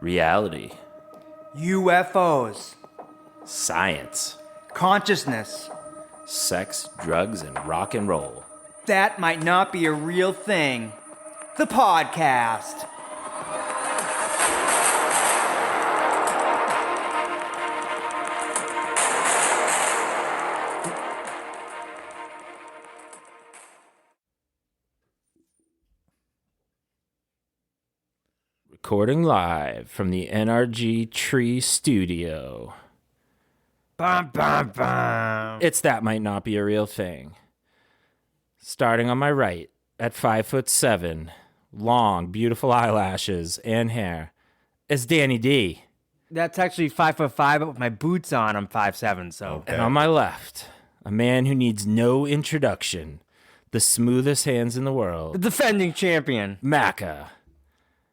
Reality. UFOs. Science. Consciousness. Sex, drugs, and rock and roll. That might not be a real thing. The podcast. Recording live from the NRG Tree Studio. Bum, bum, bum. It's That Might Not Be a Real Thing. Starting on my right, at 5'7", long, beautiful eyelashes and hair, is Danny D. That's actually 5'5", but with my boots on, I'm 5'7", so. Okay. And on my left, a man who needs no introduction, the smoothest hands in the The world, defending champion. Macca.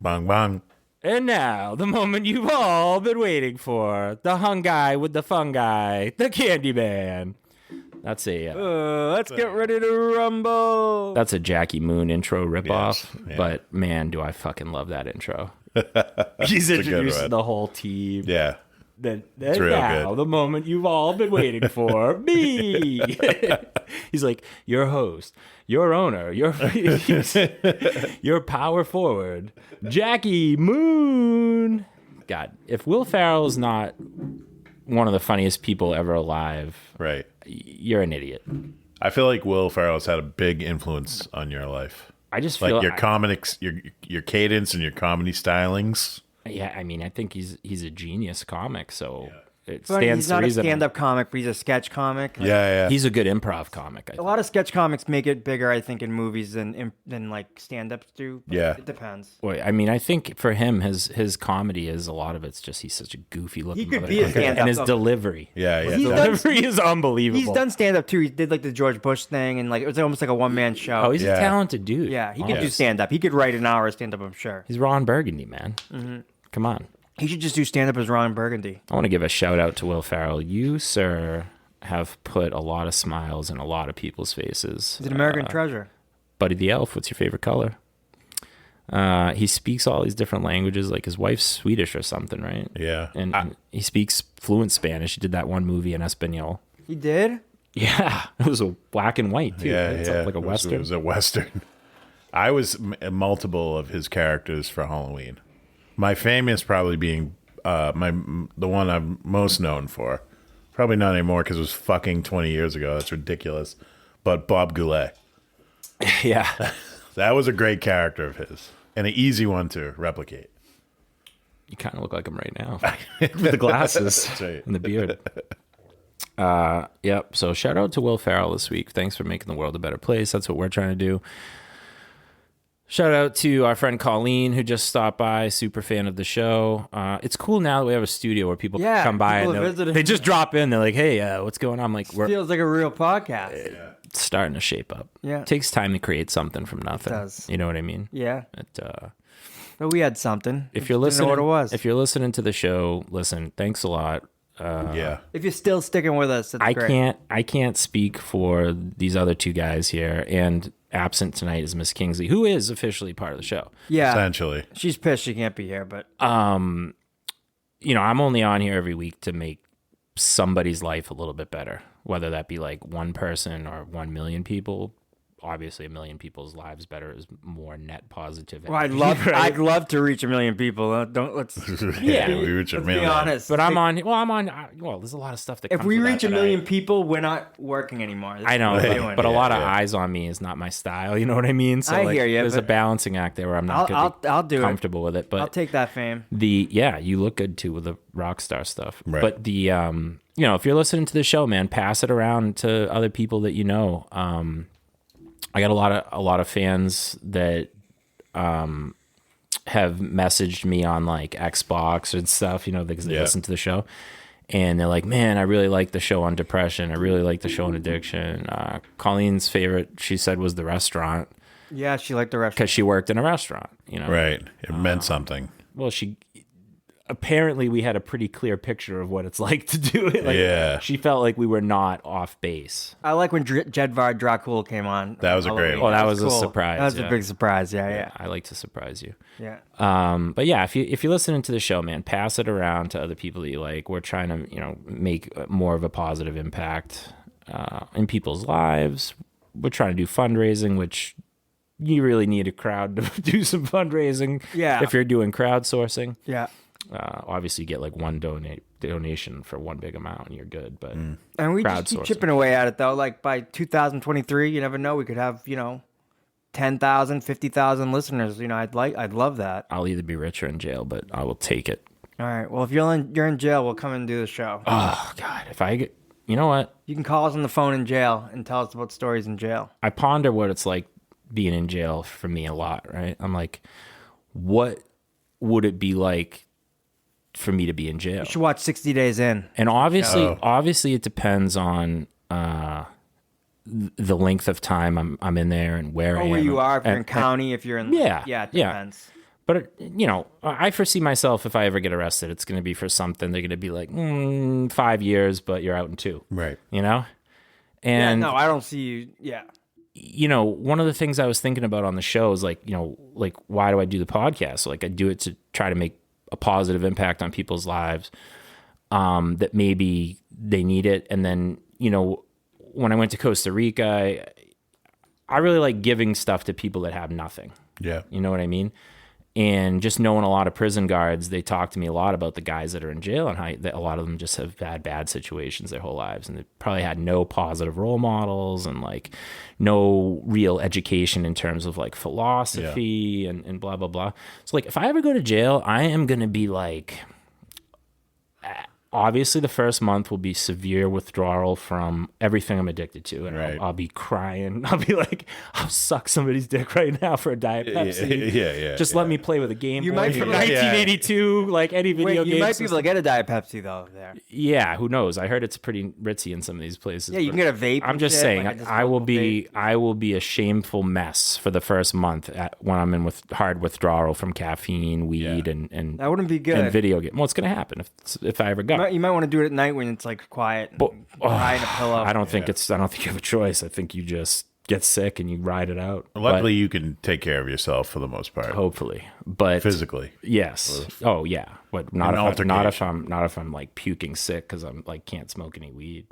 Bang, bang. And now, the moment you've all been waiting for, the hung guy with the fungi, the Candy Man. That's a Let's get ready to rumble. that's a Jackie Moon intro ripoff, Yes, yeah. but man, do I fucking love that intro. He's a good introducing one. the whole team. Yeah. Then real now, good. the moment you've all been waiting for, me. He's like, your host, your owner, your power forward, Jackie Moon. God, if Will Ferrell's not one of the funniest people ever alive, Right. you're an idiot. I feel like Will Ferrell's had a big influence on your life. I just feel Like your comics, your cadence and your comedy stylings. yeah, I mean, I think he's a genius comic, so it But stands he's to not a reason. stand-up comic, but he's a sketch comic. Yeah. He's a good improv comic. I A think. lot of sketch comics make it bigger, I think, in movies than like stand-ups do. But Yeah. It depends. Boy, I mean, I think for him, his comedy is a lot of it's just he's such a goofy looking. He could be a motherfucker. stand-up, and his though. delivery. Yeah. He's Yeah. done- Delivery is unbelievable. He's done stand-up too. He did like the George Bush thing, and like it was almost like a one-man show. Oh, he's Yeah. a talented dude. yeah, he could do Honestly. stand-up. He could write an hour of stand-up, I'm sure. He's Ron Burgundy, man. Mm-hmm. Come on. He should just do stand-up as Ron Burgundy. I want to give a shout out to Will Ferrell. You, sir, have put a lot of smiles in a lot of people's faces. He's an American treasure. Buddy the Elf, what's your favorite color? He speaks all these different languages. Like his wife's Swedish or something, right? Yeah. And he speaks fluent Spanish. He did that one movie in Espanol. He did? Yeah, it was a black and white too. Yeah. It's Yeah. like a western. It was a western. I was multiple of his characters for Halloween. My famous probably being the one I'm most known for. Probably not anymore because it was fucking 20 years ago. That's ridiculous. But Bob Goulet. Yeah, That was a great character of his. And an easy one to replicate. you kind of look like him right now with the glasses That's right. and the beard. Yep. So shout out to Will Ferrell this week. Thanks for making the world a better place. That's what we're trying to do. Shout out to our friend Colleen who just stopped by. Super fan of the show. It's cool now that we have a studio where people Yeah, come by people and are visiting. they just drop in. They're like, "Hey, what's going on?" I'm like, "We're Feels like a real podcast. starting to shape up." Yeah. It takes time to create something from nothing. does. You know what I mean? Yeah. It, But we had something. if you're Just listening, didn't know what it was. if you're listening to the show, listen. Thanks a lot. Yeah. If you're still sticking with us, that's great. I can't speak for these other two guys here. And absent tonight is Miss Kingsley, who is officially part of the show. Yeah. Essentially. She's pissed she can't be here, but You know, I'm only on here every week to make somebody's life a little bit better, whether that be like one person or 1 million people. Obviously, 1 million people's lives better is more net positive. well, I'd energy, right? love to reach 1 million people. Let's Yeah. We reach a let's be million. honest. But I'm on. Well, there's a lot of stuff that. If comes we with reach that 1 that million people, we're not working anymore. That's I know, what we're but, doing. but a lot of yeah. eyes on me is not my style. You know what I mean? So I like, hear ya, there's a but balancing act there where I'm not I'll gonna be do it. comfortable with it. But I'll take that fame. you look good too with the rock star stuff. Right. But you know, if you're listening to the show, man, pass it around to other people that you know. I got a lot of fans that have messaged me on like Xbox and stuff, you know, because they Yeah. listen to the show. And they're like, man, I really like the show on depression. I really like the show on addiction. Colleen's favorite, she said, was the restaurant Yeah, she liked the restaurant. because she worked in a restaurant, you know. Right. It meant something. Well, apparently we had a pretty clear picture of what it's like to do it. Like, Yeah. she felt like we were not off base. I like when Jedvar Dracul came on. That was a great Halloween. one. Oh, that was cool. a surprise. That was yeah. a big surprise. Yeah. I like to surprise you. Yeah. But yeah, if you're listening to the show, man, pass it around to other people that you like. We're trying to, make more of a positive impact in people's lives. We're trying to do fundraising, which you really need a crowd to do some fundraising. Yeah. If you're doing crowdsourcing. Yeah. Obviously, you get like one donation for one big amount, and you're good. But And we just keep crowdsourcing. chipping away at it, though. Like by 2023, you never know. We could have, 10,000, 50,000 listeners. I'd love that. I'll either be rich or in jail, but I will take it. All right. Well, if you're in jail, we'll come and do the show. Oh God, if I get, you know what? You can call us on the phone in jail and tell us about stories in jail. I ponder what it's like being in jail for me a lot, right? I'm like, what would it be like for me to be in jail? You should watch 60 Days In. And obviously it depends on the length of time I'm in there and where I am. Where you are, if you're in And- county, if you're in... Yeah, Yeah, it yeah. depends. But, I foresee myself, if I ever get arrested, it's going to be for something. They're going to be like, 5 years, but you're out in 2. Right. Yeah, And, no, I don't see you... Yeah. one of the things I was thinking about on the show is like, why do I do the podcast? Like I do it to try to make a positive impact on people's lives that maybe they need it. And then, when I went to Costa Rica, I really like giving stuff to people that have nothing. Yeah. You know what I mean? And just knowing a lot of prison guards, they talk to me a lot about the guys that are in jail and how a lot of them just have had bad situations their whole lives. And they probably had no positive role models and like no real education in terms of like philosophy and blah, blah, blah. So like if I ever go to jail, I am going to be like, obviously the first month will be severe withdrawal from everything I'm addicted to. And Right. I'll be crying. I'll be like, I'll suck somebody's dick right now for a Diet Pepsi. Yeah. Just let me play with a Game You Boy might- from Yeah. 1982, like any video Wait, game. you might be able to get a Diet Pepsi, though, there. Yeah, who knows? I heard it's pretty ritzy in some of these places. Yeah, you but can get a vape I'm and just shit, saying, like a I will disposable be a shameful mess for the first month when I'm in with hard withdrawal from caffeine, weed, and That wouldn't be good. and video game. Well, it's gonna happen if I ever go. You might want to do it at night when it's like quiet and cry in a pillow. I don't think I don't think you have a choice. I think you just get sick and you ride it out. Luckily, you can take care of yourself for the most part. But hopefully, but Physically. yes. Oh yeah, but not An if I'm like puking sick because I'm like can't smoke any weed.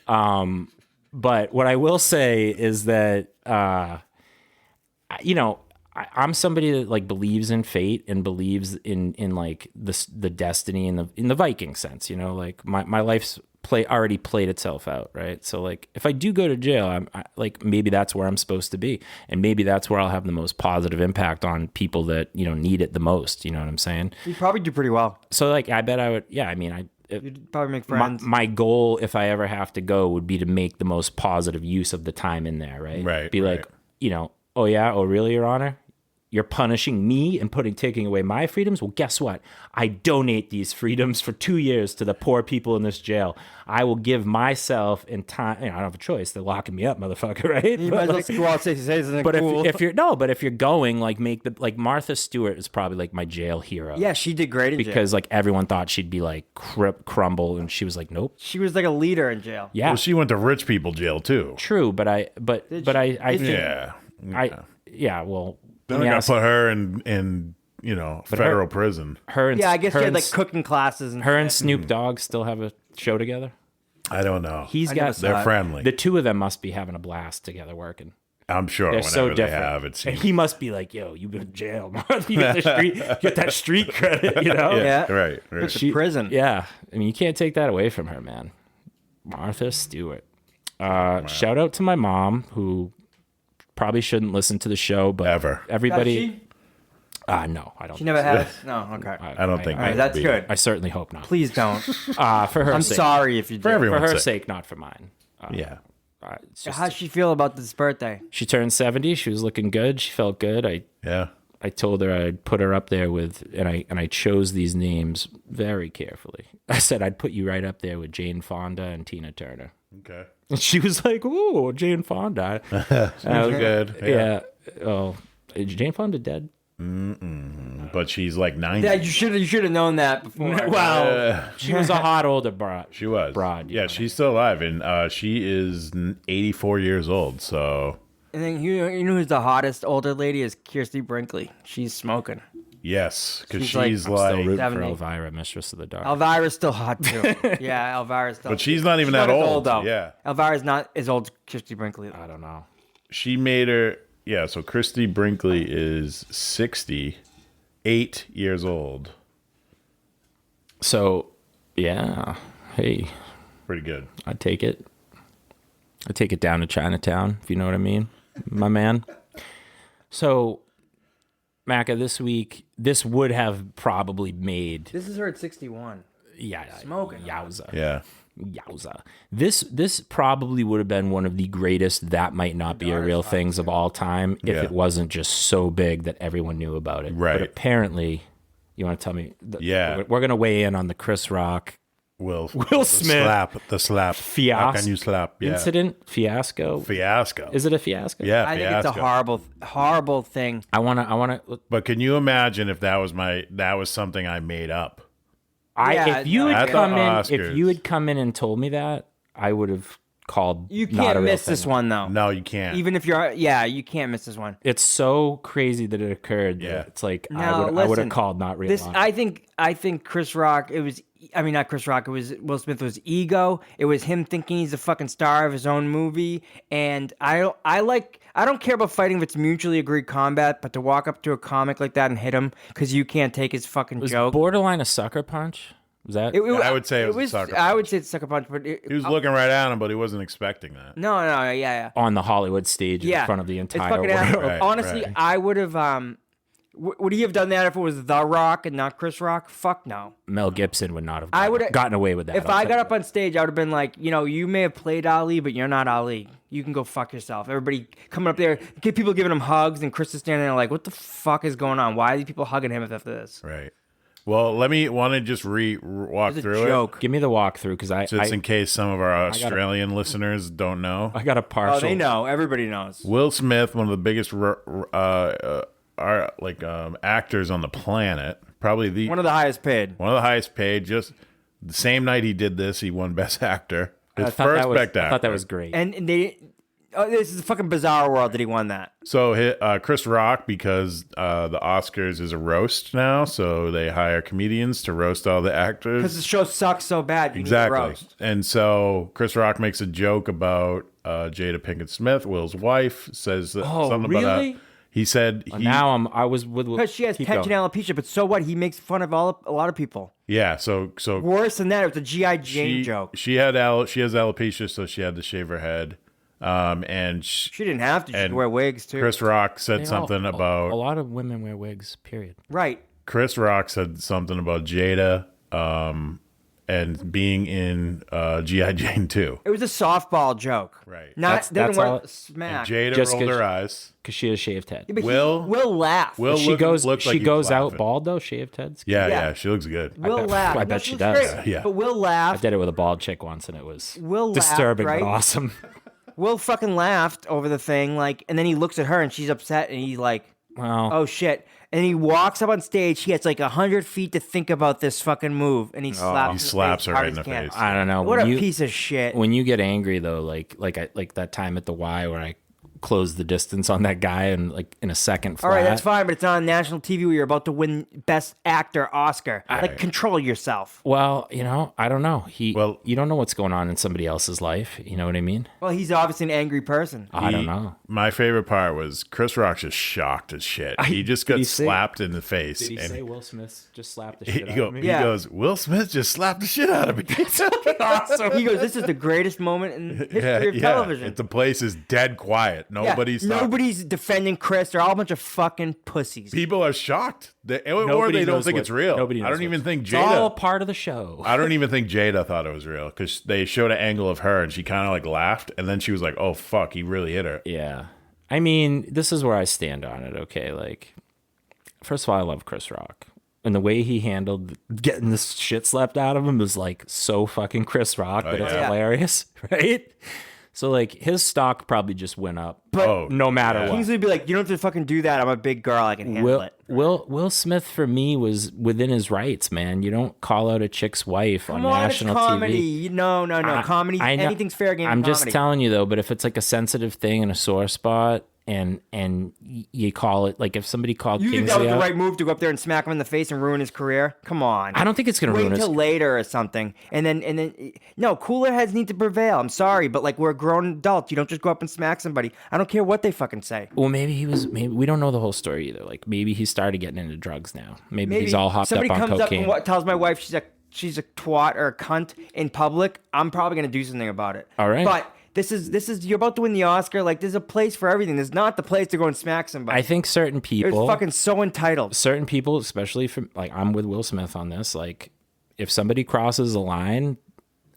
But what I will say is that I'm somebody that like believes in fate and believes in like the destiny in the Viking sense. Like my life's already played itself out, right? So like if I do go to jail, like maybe that's where I'm supposed to be, and maybe that's where I'll have the most positive impact on people that need it the most. You know what I'm saying? You'd probably do pretty well. So like I bet I would. Yeah, I mean You'd probably make friends. my goal, if I ever have to go, would be to make the most positive use of the time in there, right? Right, Be like, oh yeah, oh really, Your Honor? You're punishing me and taking away my freedoms? Well, guess what? I donate these freedoms for 2 years to the poor people in this jail. I will give myself in time. I don't have a choice. They're locking me up, motherfucker, right? You might as well go out and say something But cool. if you're going, like Martha Stewart is probably like my jail hero. Yeah, she did great in jail. Because like everyone thought she'd be like crumble, and she was like, nope. She was like a leader in jail. Yeah, Well, she went to rich people jail too. true. But I think Yeah. well, Then let me I got ask- to put her in federal prison. her and Yeah, I guess her she had and like cooking classes and her and shit. Snoop Dogg still have a show together. I don't know. He's never got saw They're it. friendly. the two of them must be having a blast together working. I'm sure They're whenever so they different. have, it And seems. he must be like, yo, you've been in jail, Martha. You get that street credit, Yeah. Right. To prison. Yeah, I mean, you can't take that away from her, man. Martha Stewart. Shout out to my mom, who probably shouldn't listen to the show, but Ever. everybody. Does she? No, I don't. She never has. No, okay. I don't think All right, that that's would be- good. I certainly hope not. Please don't. For her I'm sake. sorry if you do. For For everyone's her sake. sake, not for mine. Yeah. It's just- How'd she feel about this birthday? she turned 70. She was looking good. She felt good. Yeah. I told her I'd put her up there with, and I chose these names very carefully. I said I'd put you right up there with Jane Fonda and Tina Turner. Okay. And she was like, "Ooh, Jane Fonda." Sounds good. Yeah. Oh, is Jane Fonda dead? But she's like 90. Yeah, you should have known that before. Well, she was a hot older broad. She was. Broad. Yeah, she's still alive, and she is 84 years old, so... And then you know who's the hottest older lady is Kirsty Brinkley. She's smoking. Yes, because She's she's like- like... Still rooting for 70. Elvira, Mistress of the Dark. Elvira's still hot too. Yeah, Elvira's still. But she's not even that as old. though. Yeah. Elvira's not as old as Kirsty Brinkley. I don't know. She made her... Yeah, so Christy Brinkley is 68 years old. So, yeah. Hey, Pretty good. I'd take it. I'd take it down to Chinatown, if you know what I mean, my man. So, Macca, this week, this would have probably made... This is her at 61. Yeah. Smoking. Yowza. Yeah. Yowza. This probably would have been one of the greatest That Might Not Be a Real Things of all time if Yeah. it wasn't just so big that everyone knew about it. Right. But apparently, you want to tell me? Yeah. We're going to weigh in on the Chris Rock Will Smith The slap. Fiasco. How can you slap? Yeah. incident, fiasco. Fiasco. Is it a fiasco? Yeah, I think fiasco. it's a horrible thing. I want to. But can you imagine if that was something I made up? Yeah, If you no, had At come the in, Oscars. if you had come in and told me that, I would have called. You not a can't real miss this thing. one though. No, you can't. Even if you're, you can't miss this one. It's so crazy that it occurred. Yeah. That it's like Now, I would have listen, called not real. This, life. I think Chris Rock. It was. I mean, not Chris Rock. It was Will Smith. Was ego. It was him thinking he's a fucking star of his own movie. And I don't care about fighting if it's mutually agreed combat, but to walk up to a comic like that and hit him because you can't take his fucking was joke. borderline a sucker punch. Was that? I would say it was a sucker I punch. would say it's sucker punch, but He was looking right at him, but he wasn't expecting that. no, yeah. on the Hollywood stage Yeah, in front of the it's entire fucking world. animal. Right, Honestly, right. I would have. Would he have done that if it was The Rock and not Chris Rock? Fuck no. Mel Gibson would not have I would've- gotten away with that. If I'll I tell got you up on stage, I would have been like, you may have played Ali, but you're not Ali. You can go fuck yourself. Everybody coming up there, get people giving him hugs, and Chris is standing there like, what the fuck is going on? Why are these people hugging him after this? Right. Well, let me want to just walk It's a through joke. Give me the walkthrough because just in case some of our Australian listeners don't know. I got a partial. Oh, they know. Everybody knows. Will Smith, one of the biggest actors on the planet, probably One of the highest paid. one of the highest paid. Just the same night he did this, he won Best Actor. His I thought first that was, Best Actor. I thought that was great. And they. Oh, this is a fucking bizarre world that he won that. So Chris Rock, because the Oscars is a roast now, so they hire comedians to roast all the actors. Because the show sucks so bad. You need a Exactly. roast. And so Chris Rock makes a joke about Jada Pinkett Smith, Will's wife, says that something about really? he said Now I was with. Because she has keep tension going. alopecia, but so what? He makes fun of a lot of people. yeah, so Worse than that, it was a G.I. Jane joke. she has alopecia, so she had to shave her head. And She didn't have to. She and could wear wigs too. Chris Rock said They something all- about a lot of women wear wigs. Period. Right. Chris Rock said something about Jada and being in G.I. Jane 2. It was a softball joke. Right. Not That's didn't all- work. Smack. Jada Just rolled 'cause- her eyes. Because she has shaved head. Yeah, but Will- Will laugh. Will She look- goes. looked like She he goes was out laughing. bald though. Shaved heads. Yeah, Yeah. she looks good. Will bet- laugh. I No, bet she she looks does. great. Yeah. But Will I laughed. did it with a bald chick once, and it was Will laughed, disturbing right? but awesome. Will fucking laughed over the thing, and then he looks at her and she's upset, and he's like, Well, "Oh shit!" And he walks up on stage. He has like 100 feet to think about this fucking move, and he slaps. He slaps her right in the face. I don't know. What When a you- piece of shit! When you get angry though, like that time at the Y where I closed the distance on that guy and like in a second flat. All right, that's fine, but it's on national TV where you're about to win Best Actor Oscar. Like, control yourself. Well, I don't know. Well- You don't know what's going on in somebody else's life. You know what I mean? Well, he's obviously an angry person. I don't know. My favorite part was Chris Rock's just shocked as shit. He just got he say- slapped in the face. and Will Smith just slapped the he, Yeah. goes, Will Smith just slapped the shit out of me. He goes, "This is the greatest moment in history of television." The place is dead quiet. Yeah, Nobody's defending Chris. They're all a bunch of fucking pussies. People are shocked. Or Nobody they don't knows think what- it's real. nobody I knows don't even think It's all Jada. part of the show. I don't even think Jada thought it was real because they showed an angle of her and she kind of like laughed and then she was like, "Oh fuck, he really hit her." Yeah. I mean, this is where I stand on it, okay? Like, first of all, I love Chris Rock. And the way he handled getting this shit slapped out of him was like so fucking Chris Rock that it's yeah. hilarious, right? So like his stock probably just went up, But no matter what. Kingsley would be like, you don't have to fucking do that. I'm a big girl. I can handle it. Will Smith for me was within his rights, man. You don't call out a chick's wife on Come on, it's national comedy. TV. No. Comedy. I know- Anything's fair game. I'm in just comedy. telling you though, but if it's like a sensitive thing and a sore spot, and you call it like if somebody called You think that Kingsley was the out, right move to go up there and smack him in the face and ruin his career? Come on. I don't think it's gonna Wait ruin his. until later or something, and then no, cooler heads need to prevail. I'm sorry, but like we're grown adults. You don't just go up and smack somebody. I don't care what they fucking say. Well, maybe we don't know the whole story either. Like maybe he started getting into drugs now. Maybe he's all hopped up somebody on comes cocaine. up and tells my wife she's a twat or a cunt in public. I'm probably gonna do something about it. All right. But this is you're about to win the Oscar. Like there's a place for everything. There's not the place to go and smack somebody. I think certain It's people, fucking so entitled. certain people, especially from like I'm with Will Smith on this. Like if somebody crosses a line,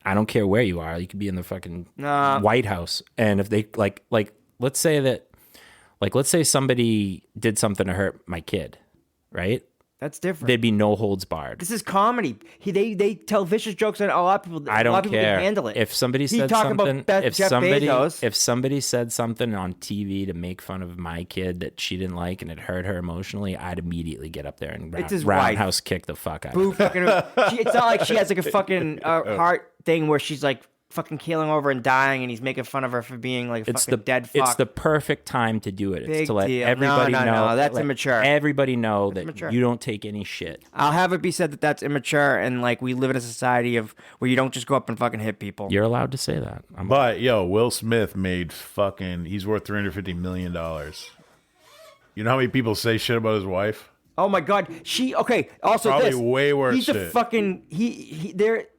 I don't care where you are. You could be in the fucking White House, and if they like let's say somebody did something to hurt my kid, right? That's different. There'd be no holds barred. This is comedy. They tell vicious jokes, and a lot of people. I a lot don't of people care can handle it. if somebody said talking about something. Jeff Bezos. If somebody said something on TV to make fun of my kid that she didn't like and it hurt her emotionally, I'd immediately get up there and It's his wife. roundhouse kick the fuck out Boo of her. fucking. It's not like she has like a fucking heart thing where she's like fucking keeling over and dying, and he's making fun of her for being like a fucking dead fuck. It's the perfect time to do it. It's Big to let deal. everybody No, know. that's let immature. Everybody know that immature. you don't take any shit. I'll have it be said that that's immature, and like we live in a society of where you don't just go up and fucking hit people. You're allowed to say that. But yo, Will Smith made he's worth $350 million. You know how many people say shit about his wife? Oh my god, Also, Probably this way worse He's a shit. fucking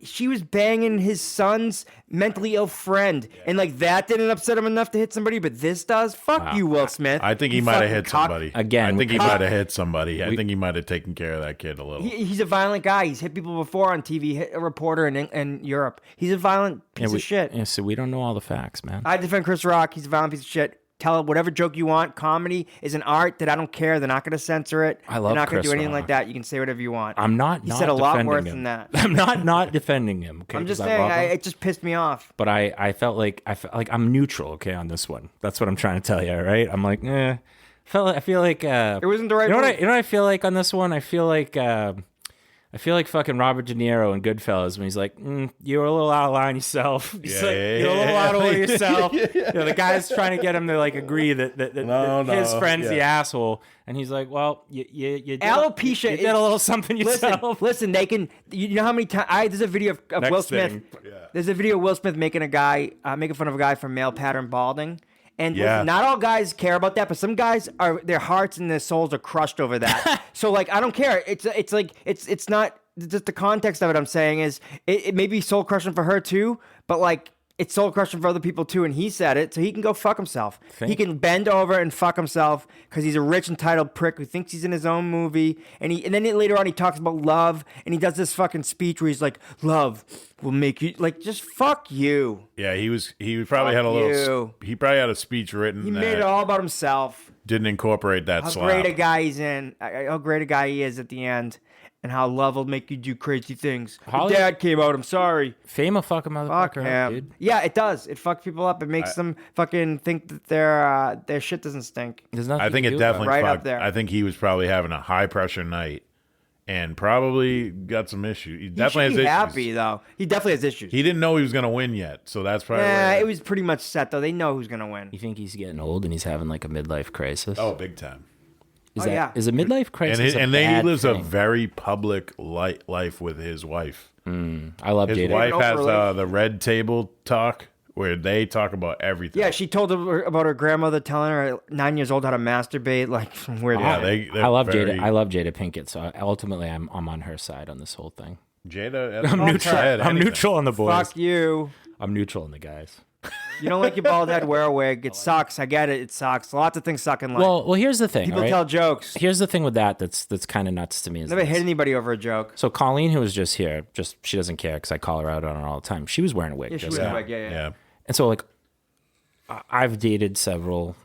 She was banging his son's mentally ill friend, and like that didn't upset him enough to hit somebody, but this does. Fuck you, Will Smith. I think he You might have fucking hit cock- somebody. Again, I think he might have hit somebody. I think he might have taken care of that kid a little. He's a violent guy. He's hit people before on TV. Hit a reporter in Europe. He's a violent piece of shit. Yeah, so we don't know all the facts, man. I defend Chris Rock. He's a violent piece of shit. Tell whatever joke you want. Comedy is an art that I don't care. They're not going to censor it. I love They're not going to Chris do anything Rock. like that. You can say whatever you want. I'm not. He not said a lot defending worse him. than that. I'm not defending him. Okay, I'm just 'cause I saying. love him. It just pissed me off. But I felt like I'm neutral. Okay, on this one. That's what I'm trying to tell you. Right? I'm like, I feel like It wasn't the right You know move. what I feel like on this one? I feel like fucking Robert De Niro in Goodfellas when he's like, "You're a little out of line yourself." He's like, "You're a little out of line yourself." You know, the guy's trying to get him to like agree that his friend's the asshole, and he's like, "Well, you did, Alopecia you did a little something yourself." Listen, they can. You know how many times? There's a video of Next Will Smith. thing. There's a video of Will Smith making fun of a guy for male pattern balding. And Yeah. listen, not all guys care about that, but some guys their hearts and their souls are crushed over that. So like, I don't care. It's not just the context of it. I'm saying is it may be soul crushing for her too, but like it's soul crushing for other people too. And he said it, so he can go fuck himself. He can bend over and fuck himself because he's a rich entitled prick who thinks he's in his own movie. And then later on he talks about love, and he does this fucking speech where he's like, "Love will make you like just fuck you." Yeah, he probably had a little. He probably had a speech written. He that made it all about himself. Didn't incorporate that How slap. great a guy he's in. How great a guy he is at the end. And how love will make you do crazy things. Your dad came out. I'm sorry. Fame will fuck a Fuck motherfucker up, him. dude. Yeah, it does. It fucks people up. It makes them fucking think that their shit doesn't stink. There's nothing I think you it can do definitely Right up fucked. there. I think he was probably having a high pressure night, and probably got some issues. He definitely He should be has happy issues. though. He definitely has issues. He didn't know he was gonna win yet, so that's probably. Yeah, where it was pretty much set though. They know who's gonna win. You think he's getting old and he's having like a midlife crisis? Oh, big time. is oh, yeah. is a midlife crisis? And a then he bad lives a thing? very public life with his wife. I love His Jada. wife open has relationship. the red table talk where they talk about everything. Yeah, she told her about her grandmother telling her at 9 years old how to masturbate. Like some weird. Yeah, shit. they're I love very- Jada. I love Jada Pinkett. So ultimately, I'm on her side on this whole thing. Jada. I'm neutral. said I'm anything. neutral on the boys. Fuck you. I'm neutral on the guys. You don't like your bald head, wear a wig. It sucks. I get it. It sucks. Lots of things suck in life. Well, here's the thing. People all right? tell jokes. Here's the thing with that's kind of nuts to me. Is Never this. hit anybody over a joke. So Colleen, who was just here, she doesn't care because I call her out on it all the time. She was wearing a wig. Yeah, she just was now. a wig. Yeah. Yeah. And so like, I've dated several,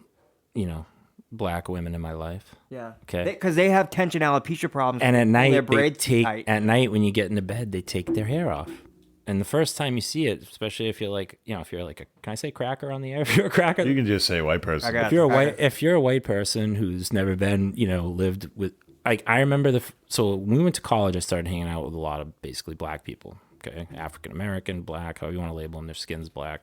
black women in my life. Yeah. Okay. Because they have tension alopecia problems. And at Their night, they braids take tight. at night when you get into bed, they take their hair off. And the first time you see it, especially if you're like, if you're like can I say cracker on the air? If you're a cracker, You can just say white person. if you're a white person who's never been, lived with, like, I remember so when we went to college, I started hanging out with a lot of basically black people. Okay, African American, black, however you want to label them, their skin's black.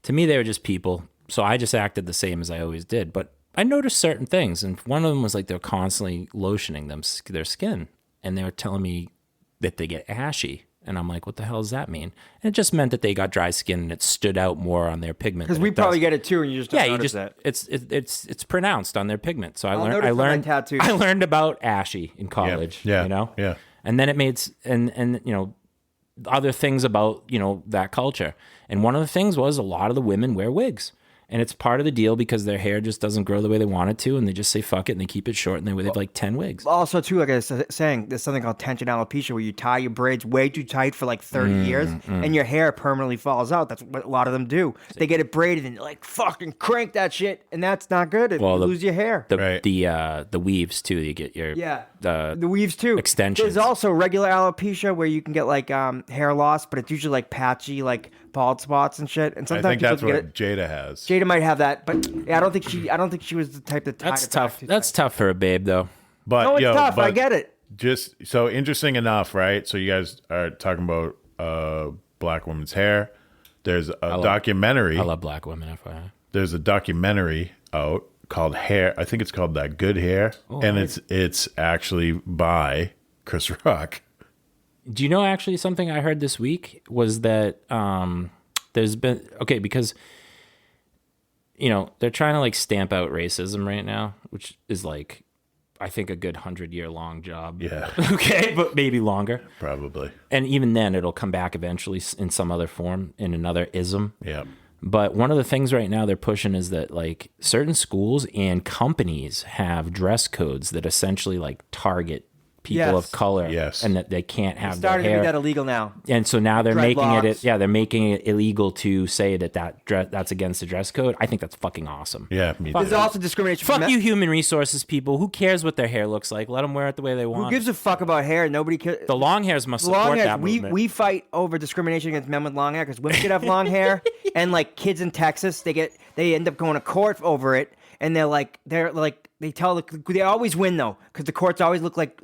To me, they were just people. So I just acted the same as I always did. But I noticed certain things, and one of them was like they're constantly lotioning their skin, and they were telling me that they get ashy. And I'm like, what the hell does that mean? And it just meant that they got dry skin and it stood out more on their pigment. Because we probably get it too, and you just don't notice that. It's pronounced on their pigment. So I tattoos. I learned about ashy in college. Yeah. And then it made and other things about that culture. And one of the things was a lot of the women wear wigs. And it's part of the deal because their hair just doesn't grow the way they want it to, and they just say fuck it and they keep it short, and they have like 10 wigs. Also, too, like I was saying, there's something called tension alopecia where you tie your braids way too tight for like 30 years, and your hair permanently falls out. That's what a lot of them do. They get it braided and like fucking crank that shit, and that's not good. You lose your hair. The weaves too. You get your the weaves too. Extensions. There's also regular alopecia where you can get like hair loss, but it's usually like patchy, like bald spots and shit. And sometimes I think that's what Jada has. Jada might have that, but I don't think she was the type that. That's tough. That's tough for a babe, though. But no, it's tough. I get it. Just so interesting enough, right? So you guys are talking about black women's hair. There's a documentary. I love black women. FYI. There's a documentary out called Hair. I think it's called That Good Hair, and it's actually by Chris Rock. Do you know actually something I heard this week was that there's been because they're trying to like stamp out racism right now, which is like I think a good 100-year long job. Yeah. Okay, but maybe longer. Probably. And even then it'll come back eventually in some other form, in another ism. Yeah. But one of the things right now they're pushing is that like certain schools and companies have dress codes that essentially like target people of color, and that they can't have their hair. Starting to be that illegal now. And so now they're making it illegal to say that's against the dress code. I think that's fucking awesome. Yeah, me too. There's also discrimination. Fuck you, human resources people. Who cares what their hair looks like? Let them wear it the way they want. Who gives a fuck about hair? Nobody cares. The long hairs must support that movement. We fight over discrimination against men with long hair because women could have long hair, and like kids in Texas, they end up going to court over it. And they always win though, because the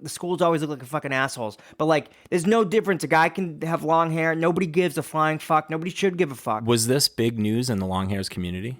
schools always look like fucking assholes. But like, there's no difference. A guy can have long hair. Nobody gives a flying fuck. Nobody should give a fuck. Was this big news in the long hairs community?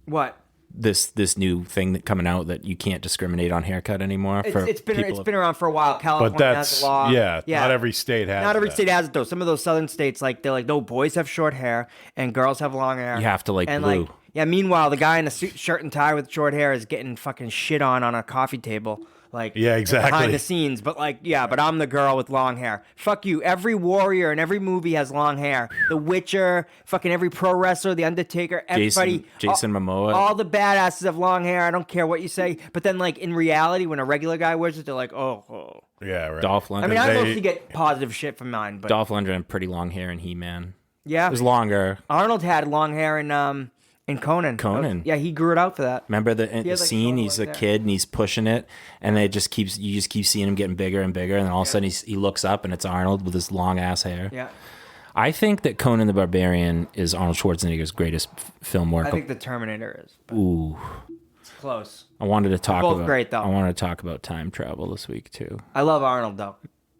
What? This new thing that coming out that you can't discriminate on haircut anymore. It's been around for a while. California has a law. Not every state has. Not every state has it though. Some of those southern states, like they're like, no, boys have short hair and girls have long hair. You have to like and blue. Like, yeah, meanwhile, the guy in a shirt and tie with short hair is getting fucking shit on a coffee table. Like, exactly. Behind the scenes. But like, but I'm the girl with long hair. Fuck you. Every warrior in every movie has long hair. The Witcher, fucking every pro wrestler, The Undertaker, everybody. Jason Momoa. All the badasses have long hair. I don't care what you say. But then like in reality, when a regular guy wears it, they're like, oh. Yeah, right. Dolph Lundgren. I mean, I mostly get positive shit from mine. But Dolph Lundgren had pretty long hair in He-Man. Yeah. It was longer. Arnold had long hair in Conan. He grew it out for that. Remember the scene? He's a kid and he's pushing it, and you just keep seeing him getting bigger and bigger, and then all of a sudden he looks up and it's Arnold with his long ass hair. Yeah. I think that Conan the Barbarian is Arnold Schwarzenegger's greatest film work. I think the Terminator is. Ooh. It's close. I wanted to talk both about great though. I wanted to talk about time travel this week too. I love Arnold though.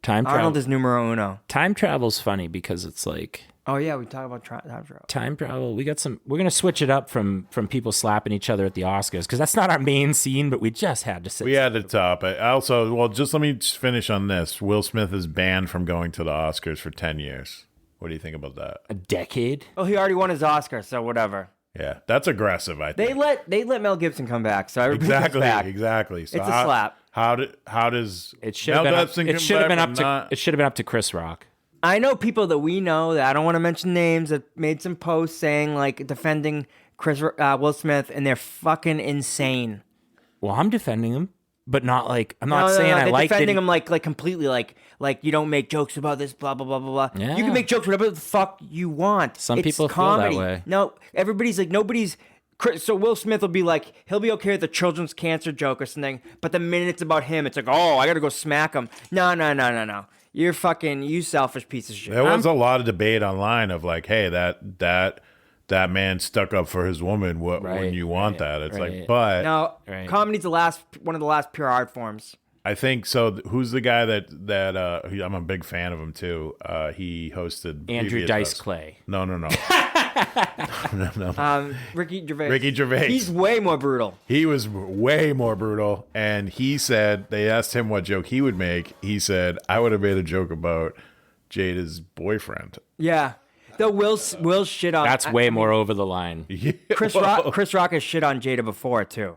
Arnold is numero uno. Time travel's funny because it's like, oh yeah, we talk about time travel. Time travel. We're gonna switch it up from people slapping each other at the Oscars because that's not our main scene, but we just had to say. We had to top it. Also, just let me finish on this. Will Smith is banned from going to the Oscars for 10 years. What do you think about that? A decade? Oh, he already won his Oscar, so whatever. Yeah, that's aggressive. I think they let Mel Gibson come back, so exactly. So it's a slap. How does it should have been up to Chris Rock? I know people that we know that I don't want to mention names that made some posts saying like defending Will Smith, and they're fucking insane. Well, I'm defending him, but not like I'm not saying I like defending him like completely like you don't make jokes about this blah blah blah blah blah. Yeah. You can make jokes whatever the fuck you want. Some people comedy. feel that way. No, everybody's like nobody's. So Will Smith will be like, he'll be okay with a children's cancer joke or something, but the minute it's about him, it's like, oh, I gotta go smack him. No. You're fucking, you selfish piece of shit. There was a lot of debate online of like, hey, that man stuck up for his woman. When you want that, it's like, but No, comedy's one of the last pure art forms. I think so. Who's the guy that I'm a big fan of him too. He hosted Andrew Dice Clay. No. No. Ricky Gervais. Ricky Gervais. He's way more brutal. He was way more brutal, and he said they asked him what joke he would make. He said, "I would have made a joke about Jada's boyfriend." Yeah. Though Will shit on. That's way more over the line. Yeah, Chris Rock has shit on Jada before too.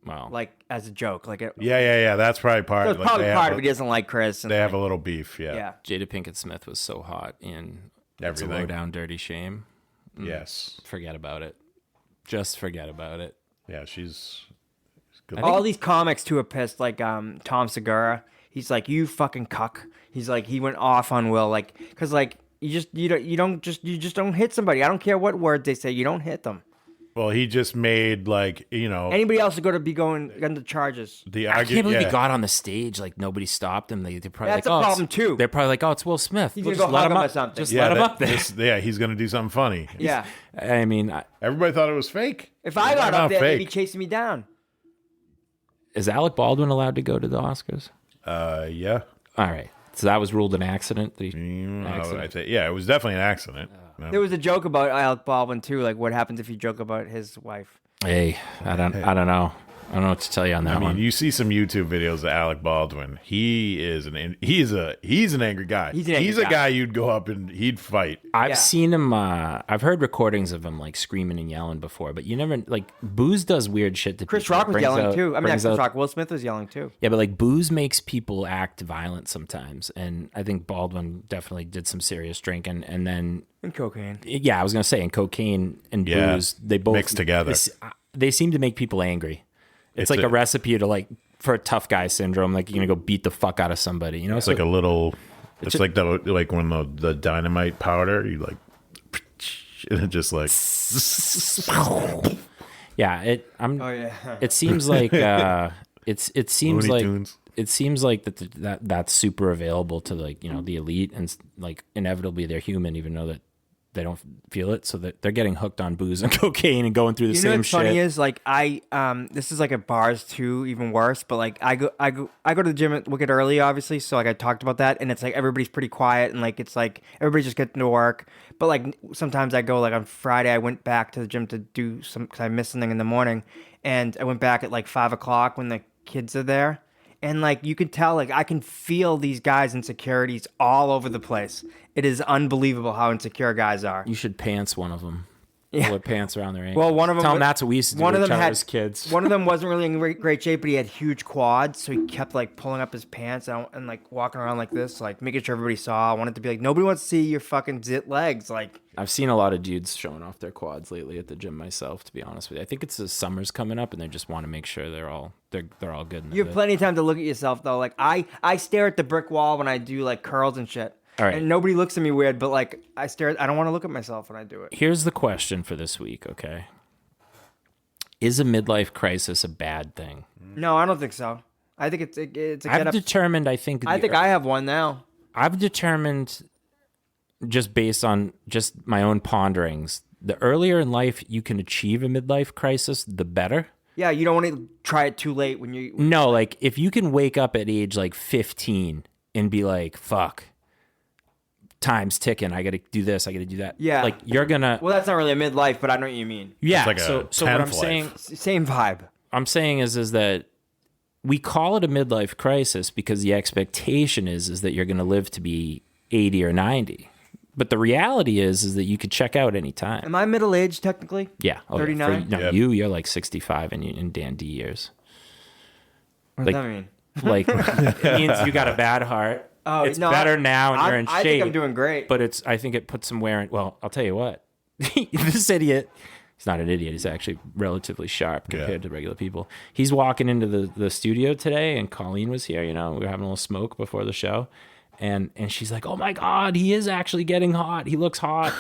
Wow. Like as a joke. Yeah. That's probably part. That's probably part of it. He doesn't like Chris. They have a little beef. Yeah. Jada Pinkett Smith was so hot in It's a Everything. Low Down Dirty Shame. Yes. Forget about it. Just forget about it. Yeah, she's good. All these comics too are pissed. Like Tom Segura. He's like, you fucking cuck. He's like, he went off on Will, like, because like you just don't hit somebody. I don't care what word they say. You don't hit them. Well, he just made Anybody else is going to be going under charges. the I argument. can't believe he got on the stage like nobody stopped him. They're probably That's like, a problem too. They're probably like, oh, it's Will Smith. He's We'll gonna just go let hug him him or up. something. Just Yeah, let him up there. he's gonna do something funny. Yeah. I mean, Everybody thought it was fake. If I got up Not there, they'd be fake. chasing me down. is Alec Baldwin allowed to go to the Oscars? Yeah. All right. So that was ruled an accident. Yeah, it was definitely an accident. There was a joke about Alec Baldwin too. Like, what happens if you joke about his wife? Hey, I don't know. I don't know what to tell you on that I mean, one. you see some YouTube videos of Alec Baldwin. He's an angry guy. He's a guy you'd go up and he'd fight. I've seen him. I've heard recordings of him like screaming and yelling before, but you never like Booze does weird shit to Chris people. Rock was Brings yelling out- too. I mean, not brings Chris out- Rock. Will Smith was yelling too. Yeah, but like Booze makes people act violent sometimes, and I think Baldwin definitely did some serious drinking, and then And cocaine. yeah, I was gonna say, and cocaine and Yeah, Booze, they both mixed together. They seem to make people angry. It's like a recipe to like for a tough guy syndrome. Like you're gonna go beat the fuck out of somebody. You know, It's like a little. It's like when the dynamite powder you like, and it just like. yeah. Yeah. It seems like it seems Looney like Tunes. it seems like that's super available to like the elite, and like inevitably they're human even though that they don't feel it, so that they're getting hooked on booze and cocaine and going through the You know same what's shit. funny is like this is like at bars too, even worse. But like I go to the gym at Wicked early, obviously. So like I talked about that, and it's like everybody's pretty quiet, and like it's like everybody's just getting to work. But like sometimes I go like on Friday, I went back to the gym to do some because I missed something in the morning, and I went back at like 5:00 when the kids are there. And like you can tell, like I can feel these guys' insecurities all over the place. It is unbelievable how insecure guys are. You should pants one of them. Yeah. Pull pants around their ankles. Well, one of them. Tell them that's what we used to do One of with them each had other as kids. One of them wasn't really in great shape, but he had huge quads, so he kept like pulling up his pants and like walking around like this, like making sure everybody saw. I wanted to be like, nobody wants to see your fucking zit legs, like. I've seen a lot of dudes showing off their quads lately at the gym myself, to be honest with you. I think it's the summer's coming up and they just want to make sure they're all good. You have plenty of time to look at yourself though. Like I stare at the brick wall when I do like curls and shit. All right. And nobody looks at me weird, but like I don't want to look at myself when I do it. Here's the question for this week, okay? Is a midlife crisis a bad thing? No, I don't think so. I think it's a get I've up. determined, I think I have one now. I've determined just based on just my own ponderings, the earlier in life you can achieve a midlife crisis, the better. Yeah, you don't want to try it too late when you. No, like if you can wake up at age like 15 and be like, fuck, time's ticking. I got to do this. I got to do that. Yeah. Like you're going to. Well, that's not really a midlife, but I know what you mean. Yeah. It's like a so what I'm 10th saying. life. Same vibe. I'm saying is that we call it a midlife crisis because the expectation is that you're going to live to be 80 or 90. But the reality is that you could check out any time. Am I middle aged technically? Yeah. Oh, 39? No, Yep. you're like 65 in dandy years. What Like- does that mean? Like it means you got a bad heart. Oh, it's no, better now and you're in shape. I think I'm doing great. But I think it puts some wear in. Well, I'll tell you what. This idiot, he's not an idiot. He's actually relatively sharp compared to regular people. He's walking into the studio today, and Colleen was here. We were having a little smoke before the show. And she's like, "Oh my God, he is actually getting hot. He looks hot."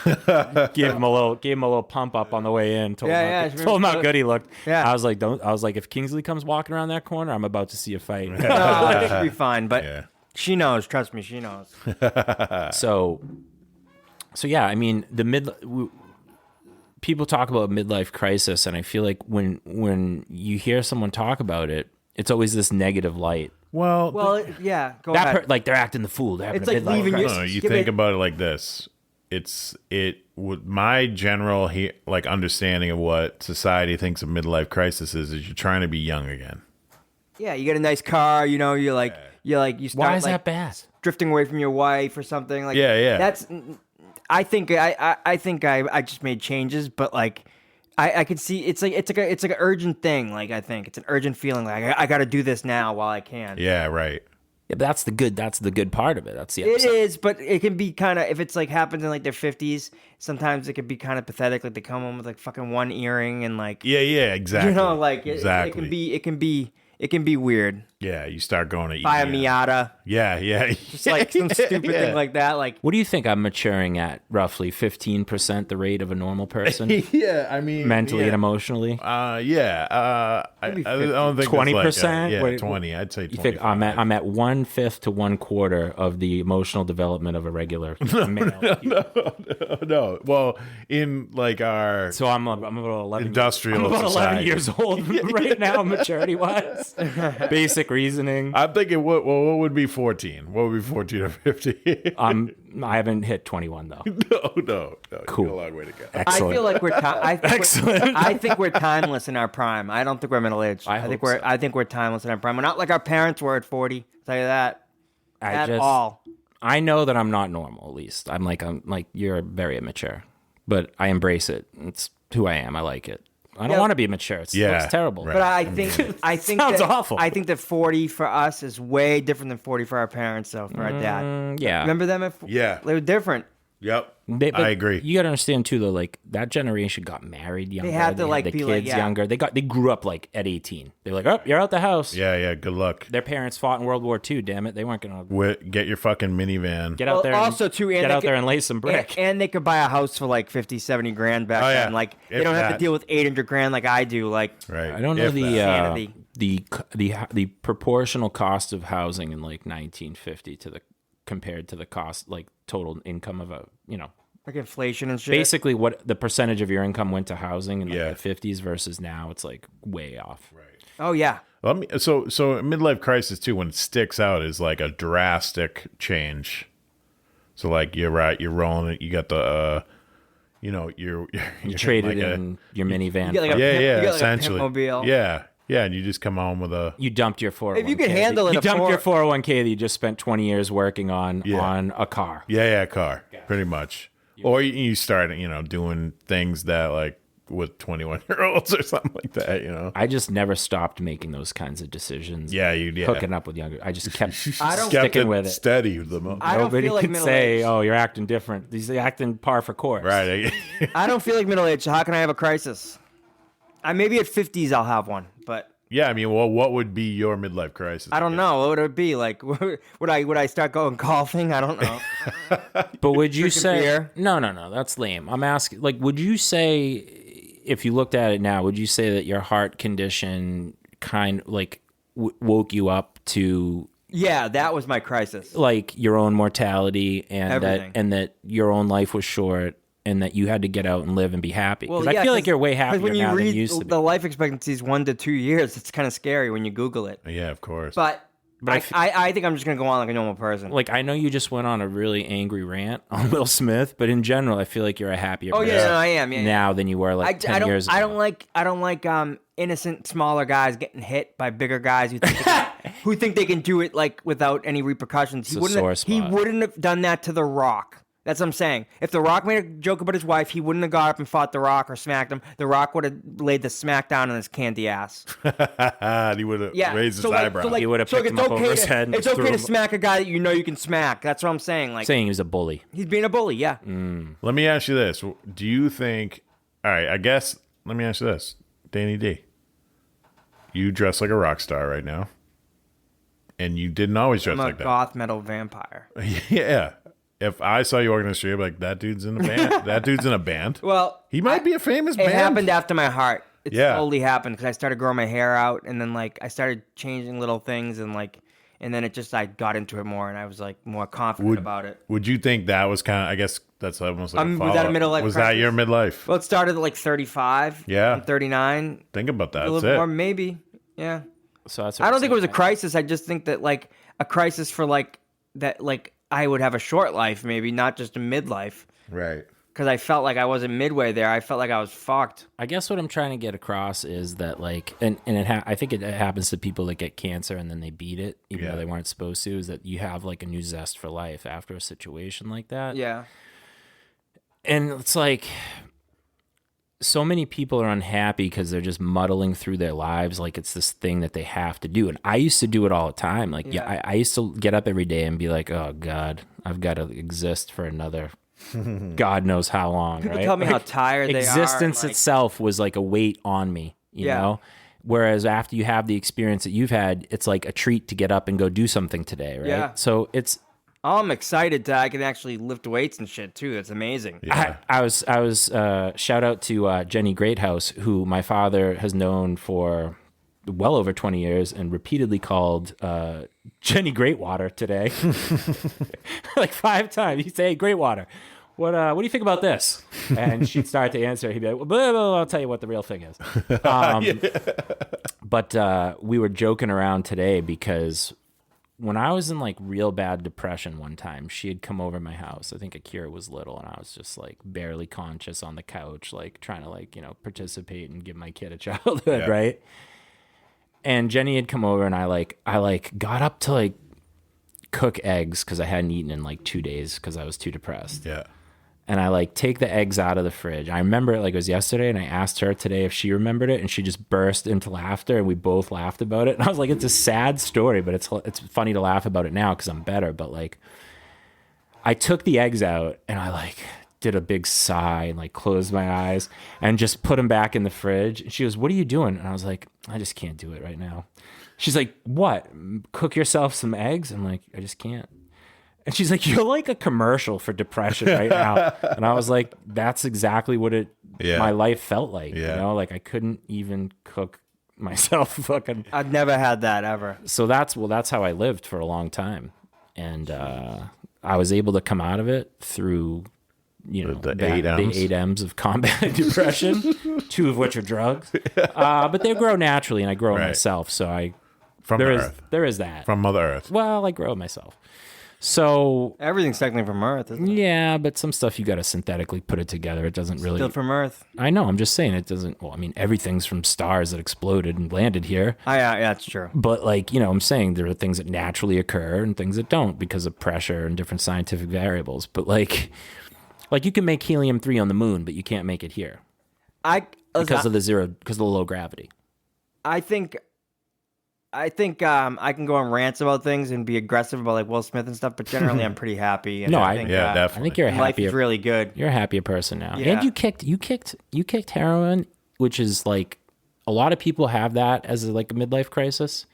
Gave him a little pump up on the way in. Told him how good he looked. Yeah. I was like, if Kingsley comes walking around that corner, I'm about to see a fight. No, I think it'll be fine. But Yeah. She knows. Trust me, she knows. So yeah, I mean, people talk about midlife crisis, and I feel like when you hear someone talk about it, it's always this negative light. Well, Yeah. Go ahead. Like they're acting the fool. They're having It's a like midlife leaving crisis. no, you Give think it- about it like this. My general like understanding of what society thinks a midlife crisis is you're trying to be young again. Yeah, you get a nice car. You know, you start. Why is like, that bad? drifting away from your wife or something. Like, Yeah. That's. I think I just made changes, but like. I could see it's like an urgent thing. Like I think it's an urgent feeling. Like I got to do this now while I can. Yeah, right. Yeah, but that's the good part of it. That's the It upside. is, but it can be kind of if it's like happens in like their 50s. Sometimes it could be kind of pathetic. Like they come home with like fucking one earring and like Yeah, exactly. you know like exactly. it can be weird. Yeah, you start going to Buy a EDM. Miata, Yeah. just like some stupid thing like that. Like What do you think I'm maturing at? Roughly 15% the rate of a normal person, yeah, I mean mentally yeah. and emotionally. I don't think 20%? Yeah, Wait, 20. I'd say 20. You think I'm at 1/5 to 1/4 of the emotional development of a regular male? No. Well, in like our So I'm about 11. industrial I'm about 11 society. years old right now, maturity wise. Basic reasoning. I'm thinking, what would be 14? What would be 14 or 15? I haven't hit 21 though. No. Cool. You got a long way to go. Excellent. I feel like Excellent. I think we're timeless in our prime. I don't think we're middle aged. I hope I think we're timeless in our prime. We're not like our parents were at 40. I'll tell you that at all. I know that I'm not normal. At least I'm like you're very immature, but I embrace it. It's who I am. I like it. I don't Yeah. want to be mature. It's terrible. right. But I think Sounds that, awful. I think that 40 for us is way different than 40 for our parents. Though for our dad, Yeah. remember them? Yeah. They were different. Yep. But I agree. You got to understand too, though. Like that generation got married younger. had to, like, the be kids like, yeah. younger. They grew up like at 18. They're like, oh, you're out the house. Yeah. Good luck. Their parents fought in World War II. Damn it, they weren't gonna Get your fucking minivan. get out Well, there. also, too, and get they out could- there and lay some brick. And they could buy a house for like 50, 70 grand back Oh, yeah. then. Like they If don't have that. to deal with 800 grand like I do. Like Right. I don't know If that. Sanity. the proportional cost of housing in like 1950 compared to the cost like total income of a like inflation and shit. basically what the percentage of your income went to housing in like Yeah. the 50s versus now it's like way off. Right. Oh yeah. So midlife crisis too, when it sticks out, is like a drastic change. So like you're right, you're rolling it. You got the, you're Traded like in your minivan. You get like for- a pimp- you get like a essentially. pimpmobile. Yeah, and you just come home with a you dumped your 401k. If you can handle it, you a dumped four- your 401k that you just spent 20 years working on Yeah. on a car. car, pretty much. Or you start doing things that like with 21-year-olds or something like that. I just never stopped making those kinds of decisions. Yeah, hooking up with younger. I just kept I don't- Kept sticking with it. steady. The I don't Nobody feel like could middle say, age. "Oh, you're acting different." He's acting par for course. right. I don't feel like middle age. So how can I have a crisis? Maybe at 50s I'll have one, but Yeah, I mean, well, what would be your midlife crisis? I don't know. What would it be like? Would I start going golfing? I don't know. But would you Drinking say beer? no? That's lame. I'm asking, like, would you say if you looked at it now, would you say that your heart condition woke you up to Yeah, that was my crisis. like your own mortality and Everything. that your own life was short and that you had to get out and live and be happy? Because I yeah, feel like you're way 'cause happier when you now read than you used to be. the life expectancy is 1 to 2 years. It's kind of scary when you Google it. Yeah, of course. But But I think I'm just gonna go on like a normal person. Like, I know you just went on a really angry rant on Will Smith, but in general, I feel like you're a happier Oh person yeah, no, I am. Yeah, now than you were like 10 I don't. years ago. I don't like innocent smaller guys getting hit by bigger guys who think they can do it like without any repercussions. It's a sore He spot. wouldn't have done that to The Rock. That's what I'm saying. If The Rock made a joke about his wife, he wouldn't have got up and fought The Rock or smacked him. The Rock would have laid the smack down on his candy ass. And he would have Yeah, raised his so like- eyebrow. so like- He would have so picked it's him up okay over his to- head and It's just okay threw to him. smack a guy that you know you can smack. That's what I'm saying. Like Saying he was a bully. he's being a bully. Yeah. Let me ask you this: do you think? All right, I guess. Let me ask you this, Danny D. You dress like a rock star right now, and you didn't always dress I'm a like that. goth metal vampire. Yeah. If I saw you walking the street, I'd be like, that dude's in a band. That dude's in a band. Well, He might be a famous It band. happened after my heart. It Yeah. slowly happened because I started growing my hair out, and then like I started changing little things, and and then I got into it more, and I was like more confident about it. Would you think that was kind of? I guess that's almost like a was follow-up. that a midlife Was crisis? that your midlife? Well, it started at like 35. Yeah. I'm 39. Think about that. A little bit more, maybe. Yeah. So that's I don't think it was a crisis. I just think that like a crisis for like that, like I would have a short life, maybe not just a midlife. Right. Because I felt like I wasn't midway there. I felt like I was fucked. I guess what I'm trying to get across is that like, and I think it happens to people that get cancer and then they beat it, even though they weren't supposed to, is that you have like a new zest for life after a situation like that. Yeah. And it's like, so many people are unhappy because they're just muddling through their lives like it's this thing that they have to do. And I used to do it all the time. Like, I used to get up every day and be like, oh God, I've got to exist for another God knows how long. People right? tell me how tired they are. Existence Like, itself was like a weight on me, you know? Whereas after you have the experience that you've had, it's like a treat to get up and go do something today, right? Yeah. So it's, I'm excited that I can actually lift weights and shit too. That's amazing. Yeah. I was shout out to Jenny Greathouse, who my father has known for well over 20 years and repeatedly called Jenny Greatwater today. Like 5 times. He'd say, hey, Greatwater, what do you think about this? And she'd start to answer. He'd be like, well, blah, blah, blah, I'll tell you what the real thing is. But we were joking around today because when I was in like real bad depression one time, she had come over my house. I think Akira was little, and I was just like barely conscious on the couch, like trying to like, you know, participate and give my kid a childhood, right? And Jenny had come over, and I got up to like cook eggs because I hadn't eaten in like 2 days because I was too depressed. Yeah. And I like take the eggs out of the fridge. I remember it like it was yesterday, and I asked her today if she remembered it, and she just burst into laughter, and we both laughed about it. And I was like, it's a sad story, but it's funny to laugh about it now because I'm better. But like, I took the eggs out, and I like did a big sigh and like closed my eyes and just put them back in the fridge. And she goes, what are you doing? And I was like, I just can't do it right now. She's like, what? Cook yourself some eggs? I'm like, I just can't. And she's like, you're like a commercial for depression right now. And I was like, that's exactly what my life felt like. You know, like I couldn't even cook myself fucking. I've never had that ever. So that's how I lived for a long time. And I was able to come out of it through, you know, the 8 M's. The 8 M's of combat depression, 2 of which are drugs. But they grow naturally, and I grow it myself. So there is that. From Mother Earth. Well, I grow it myself. So Everything's technically from Earth, isn't it? yeah, but some stuff you got to synthetically put it together. It doesn't really. Still from Earth. I know. I'm just saying it doesn't. Well, I mean, everything's from stars that exploded and landed here. Oh, yeah, that's true. But like, you know, I'm saying there are things that naturally occur and things that don't because of pressure and different scientific variables. But like you can make helium-3 on the moon, but you can't make it here because of the low gravity. I think I can go on rants about things and be aggressive about like Will Smith and stuff, but generally I'm pretty happy. And No, think, definitely. I think you're a life happier. is really good. You're a happier person now. Yeah. And you kicked heroin, which is like a lot of people have that as like a midlife crisis,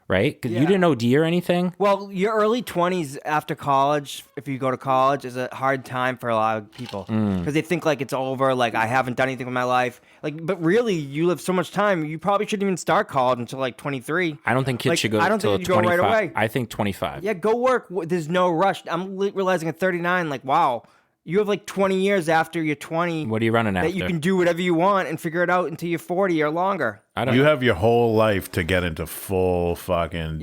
right? Because you didn't OD or anything. Well, your early 20s after college, if you go to college, is a hard time for a lot of people because they think like it's over, like I haven't done anything with my life. Like, but really, you live so much time. You probably shouldn't even start college until like 23. I don't think kids Like, should go. I don't till think you go right 25. away. I think 25. Yeah, go work. There's no rush. I'm realizing at 39, like, wow, you have like 20 years after you're 20. What are you running after? That you can do whatever you want and figure it out until you're 40 or longer. I don't You know. have your whole life to get into full fucking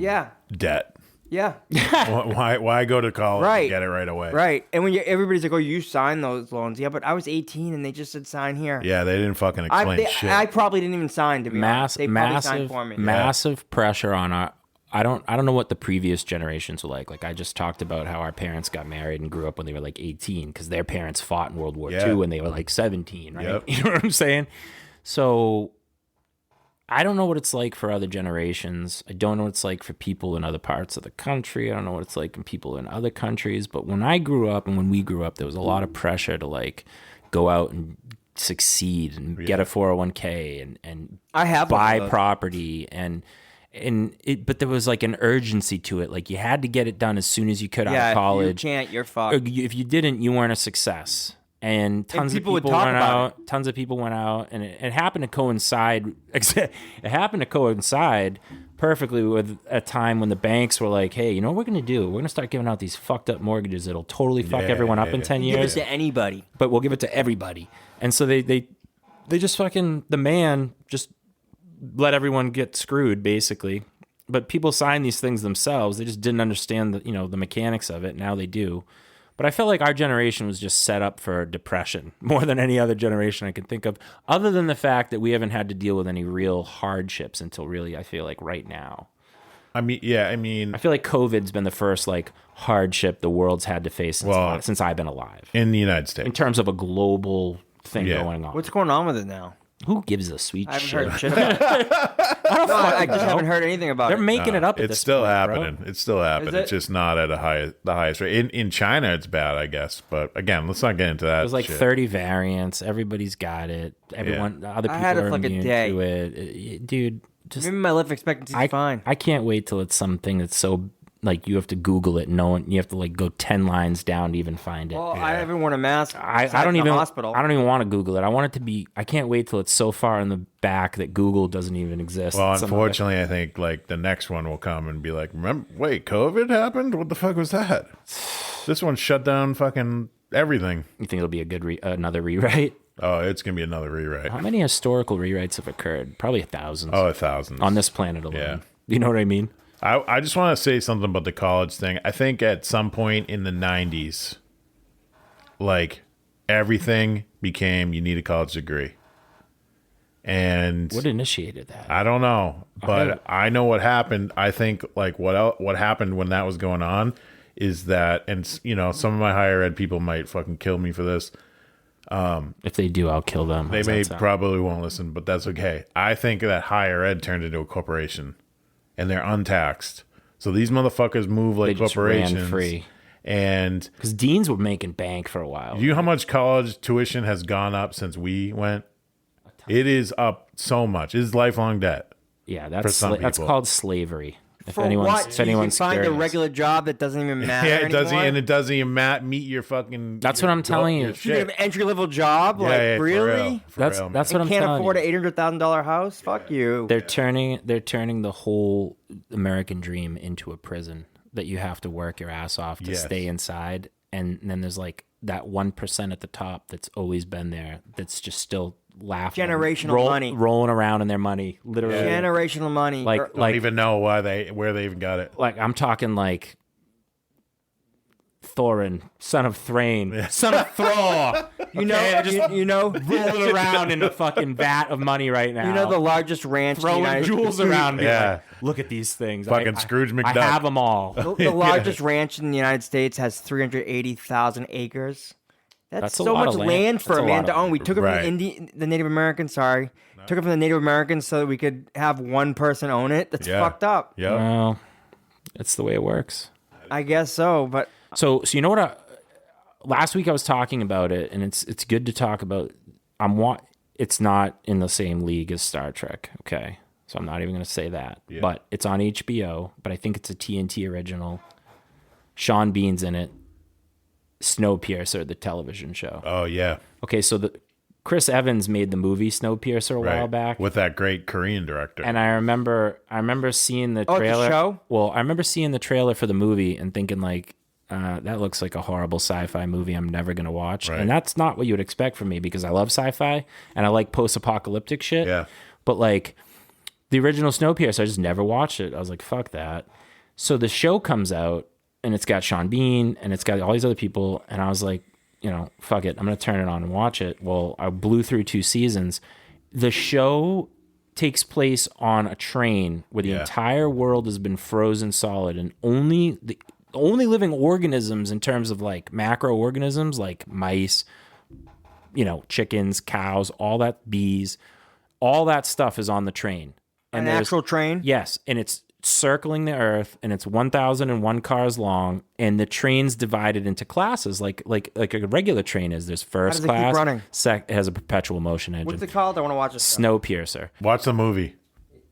debt. Yeah. Why go to college Right. and get it right away? Right. And when everybody's like, oh, you signed those loans. Yeah, but I was 18 and they just said sign here. Yeah, they didn't fucking explain shit. I probably didn't even sign, to be honest. They probably signed for me. Massive pressure on our. I don't know what the previous generations were like. Like I just talked about how our parents got married and grew up when they were like 18 because their parents fought in World War II when they were like 17, right? Yep. You know what I'm saying? So I don't know what it's like for other generations. I don't know what it's like for people in other parts of the country. I don't know what it's like in people in other countries. But when I grew up and when we grew up, there was a lot of pressure to like go out and succeed and get a 401k and I have buy one of those. property but there was like an urgency to it. Like you had to get it done as soon as you could out of college. You can't, you're Or fucked. if you didn't, you weren't a success. and tons of people would people talk went about out. Tons of people went out, and it happened to coincide. It happened to coincide perfectly with a time when the banks were like, "Hey, you know what we're going to do? We're going to start giving out these fucked up mortgages that'll totally fuck everyone up in 10 Give it years, to anybody. but we'll give it to everybody." And so they just fucking the man just let everyone get screwed basically. But people signed these things themselves. They just didn't understand the mechanics of it. Now they do. But I felt like our generation was just set up for depression more than any other generation I can think of, other than the fact that we haven't had to deal with any real hardships until really, I feel like, right now. I mean, I feel like COVID's been the first like hardship the world's had to face since I've been alive. in the United States. In terms of a global thing going on. What's going on with it now? Who gives a sweet I haven't shit? heard shit about it. I just haven't heard anything about They're it. making it up at It's this still point, happening. bro. It's still happening. it? It's just not at the highest rate. In China, it's bad, I guess. But again, let's not get into that. There's like shit. 30 variants. Everybody's got it. Everyone, other people had it are for like a immune day. to it. Dude, just Maybe my life expectancy is fine. I can't wait till it's something that's so like you have to Google it. You have to like go 10 lines down to even find it. Well, I haven't worn a mask. I aside don't from the even hospital. I don't even want to Google it. I want it to be. I can't wait till it's so far in the back that Google doesn't even exist. Well, Some of it. unfortunately, I think like the next one will come and be like, "Remember? Wait, COVID happened? What the fuck was that? This one shut down fucking everything." You think it'll be a good another rewrite? Oh, it's gonna be another rewrite. How many historical rewrites have occurred? Probably thousands Oh, 1,000 on this planet alone. Yeah. You know what I mean? I just want to say something about the college thing. I think at some point in the 90s, like everything became you need a college degree. And What initiated that? I don't know, but I know what happened. I think like what happened when that was going on is that, and some of my higher ed people might fucking kill me for this. If they do, I'll kill them. They How's that may sound? probably won't listen, but that's okay. I think that higher ed turned into a corporation, and they're untaxed. So these motherfuckers move like They just ran corporations. free. And Because deans were making bank for a while. you know how much college tuition has gone up since we went? It is up so much. It is lifelong debt. Yeah, that's some that's people. called slavery. If For anyone's, what? if So you can anyone's find a curious. regular job that doesn't even matter Yeah, it doesn't, anymore? and it doesn't even meet your fucking. That's what I'm telling you. You can have an entry-level job? Yeah, like, yeah, for really? real, for That's real, that's man. what I'm Can't telling afford you. an $800,000 house? Fuck you. They're turning the whole American dream into a prison that you have to work your ass off to Yes. stay inside, and then there's like that 1% at the top that's always been there that's just still laughing, Generational money. rolling around in their money, literally. Generational money. Like Or- Don't even know where they even got it. like I'm talking like Thorin, son of Thrain, son of Thrall. you know, you know, Rolling around in a fucking vat of money right now. you know the largest ranch in the throwing United jewels around. being Yeah. like, look at these things. Fucking Scrooge I McDuck. have them all. The largest ranch in the United States has 380,000 acres. That's a so lot much of land, land. for That's a a man lot to of own. We took it from Right. the Native Americans. Sorry, took it from the Native Americans so that we could have one person own it. That's Yeah. fucked up. Yep. Well, it's the way it works. I guess so, but So you know what? Last week I was talking about it, and it's good to talk about. It's not in the same league as Star Trek. Okay, so I'm not even going to say that. Yeah. But it's on HBO. But I think it's a TNT original. Sean Bean's in it. Snowpiercer, the television show. Oh yeah. Okay, so Chris Evans made the movie Snowpiercer a while Right. back. With that great Korean director. And I remember seeing the Oh, it's a trailer. show? Well, I remember seeing the trailer for the movie and thinking like, that looks like a horrible sci-fi movie I'm never gonna watch. Right. And that's not what you would expect from me because I love sci-fi and I like post-apocalyptic shit. Yeah. But like the original Snowpiercer, I just never watched it. I was like, fuck that. So the show comes out and it's got Sean Bean and it's got all these other people, and I was like, fuck it, I'm gonna turn it on and watch it. Well, I blew through 2 seasons. The show takes place on a train where the Yeah. entire world has been frozen solid, and only living organisms in terms of like macroorganisms like mice, chickens, cows, all that, bees, all that stuff is on the train. an there's- actual train. Yes, and it's circling the earth, and it's 1,001 cars long, and the train's divided into classes like a regular train is. There's first does it keep class. running? It has a perpetual motion engine. What's it called? I want to watch it. Snowpiercer. Watch the movie.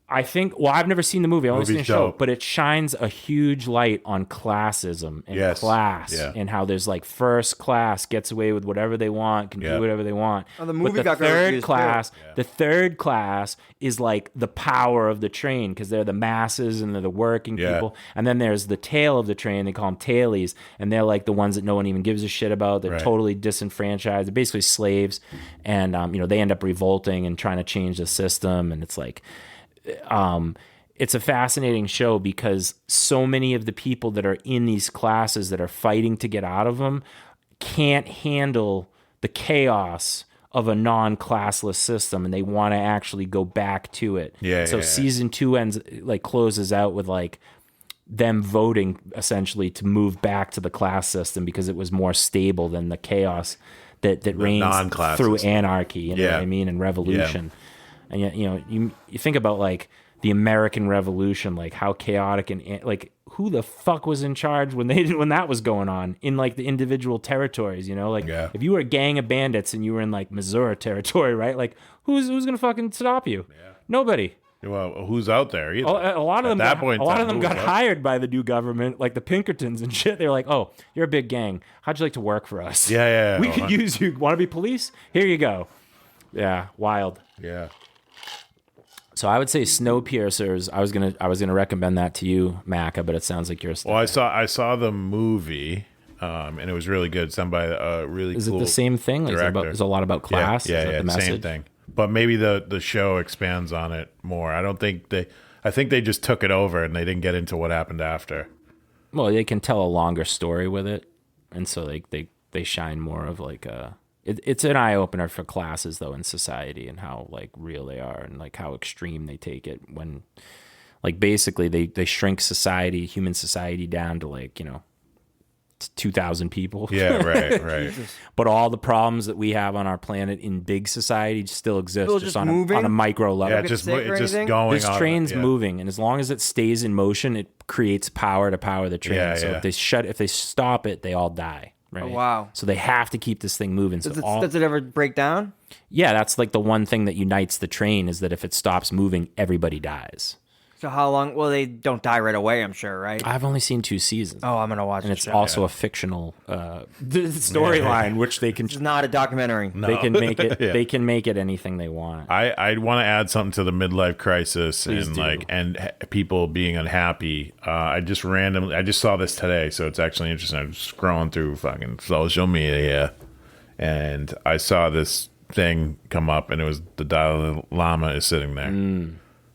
I think, well, I've never seen the movie. I've only seen the Movie's show, dope. but it shines a huge light on classism and Yes. class Yeah. and how there's like first class gets away with whatever they want, can Yeah. do whatever they want. Oh, the movie but got reviews, too. the third class is like the power of the train because they're the masses and they're the working Yeah. people. And then there's the tail of the train. They call them tailies, and they're like the ones that no one even gives a shit about. They're Right. totally disenfranchised. They're basically slaves, and they end up revolting and trying to change the system. And it's like. It's a fascinating show because so many of the people that are in these classes that are fighting to get out of them can't handle the chaos of a non-classless system, and they want to actually go back to it. Yeah, so yeah. season 2 closes out with like them voting essentially to move back to the class system because it was more stable than the chaos that reigns non-class through system. anarchy. You know Yeah. what I mean? And revolution. And yet, you think about like the American Revolution, like how chaotic and like who the fuck was in charge when that was going on in like the individual territories, like if you were a gang of bandits and you were in like Missouri territory, right? Like who's gonna fucking stop you? Nobody. Well, who's out there either? A lot of them. At that point, a lot of them got hired by the new government, like the Pinkertons and shit. They were like, "Oh, you're a big gang. How'd you like to work for us? Yeah. We could use you. Want to be police? Here you go." Yeah, wild. Yeah. So I would say Snowpiercers. I was gonna recommend that to you, Macca, but it sounds like you're. Well, I saw the movie, and it was really good. It's done by a really Is cool it the same thing? Like, director. is it a lot about class? Yeah, Is that yeah, the message? same thing. But maybe the show expands on it more. I think they just took it over and they didn't get into what happened after. Well, they can tell a longer story with it, and so they shine more of like a. It's an eye opener for classes though in society and how like real they are and like how extreme they take it when, like basically they shrink human society down to like 2,000 people. Yeah, right. But all the problems that we have on our planet in big society still exist, Still just just on moving? a micro level. Yeah, get it's sick or just anything? going. This on, train's yeah. moving, and as long as it stays in motion, it creates power to power the train. Yeah, so yeah. if they stop it, they all die. Right? Oh, wow. So they have to keep this thing moving. Does it ever break down? Yeah, that's like the one thing that unites the train is that if it stops moving, everybody dies. So how long? Well, they don't die right away, I'm sure, right? I've only seen 2 seasons. Oh, I'm gonna watch. And the it's show. also a fictional storyline, which they can It's not a documentary. they can make it they can make it anything they want. I want to add something to the midlife crisis Please and do. people being unhappy. I just saw this today, so it's actually interesting. I'm scrolling through fucking social media, and I saw this thing come up, and it was the Dalai Lama is sitting there.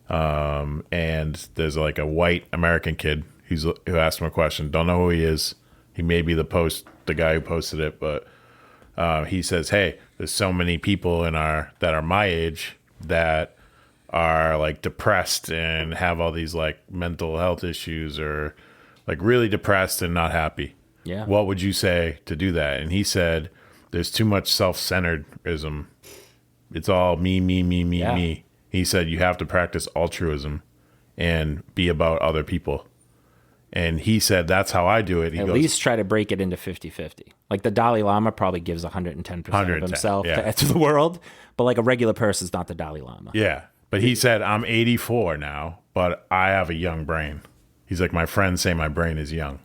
And there's like a white American kid who asked him a question. Don't know who he is. He may be the guy who posted it, but he says, "Hey, there's so many people that are my age that are like depressed and have all these like mental health issues or like really depressed and not happy. Yeah. What would you say to do that?" And he said, "There's too much self-centeredism. It's all me, me, me, me, Yeah. me." He said you have to practice altruism and be about other people. And he said, that's how I do it. He At goes, least try to break it into 50-50. Like the Dalai Lama probably gives 110% of 110, himself yeah. to the world, but like a regular person's not the Dalai Lama. yeah. But he said, I'm 84 now, but I have a young brain. He's like, my friends say my brain is young.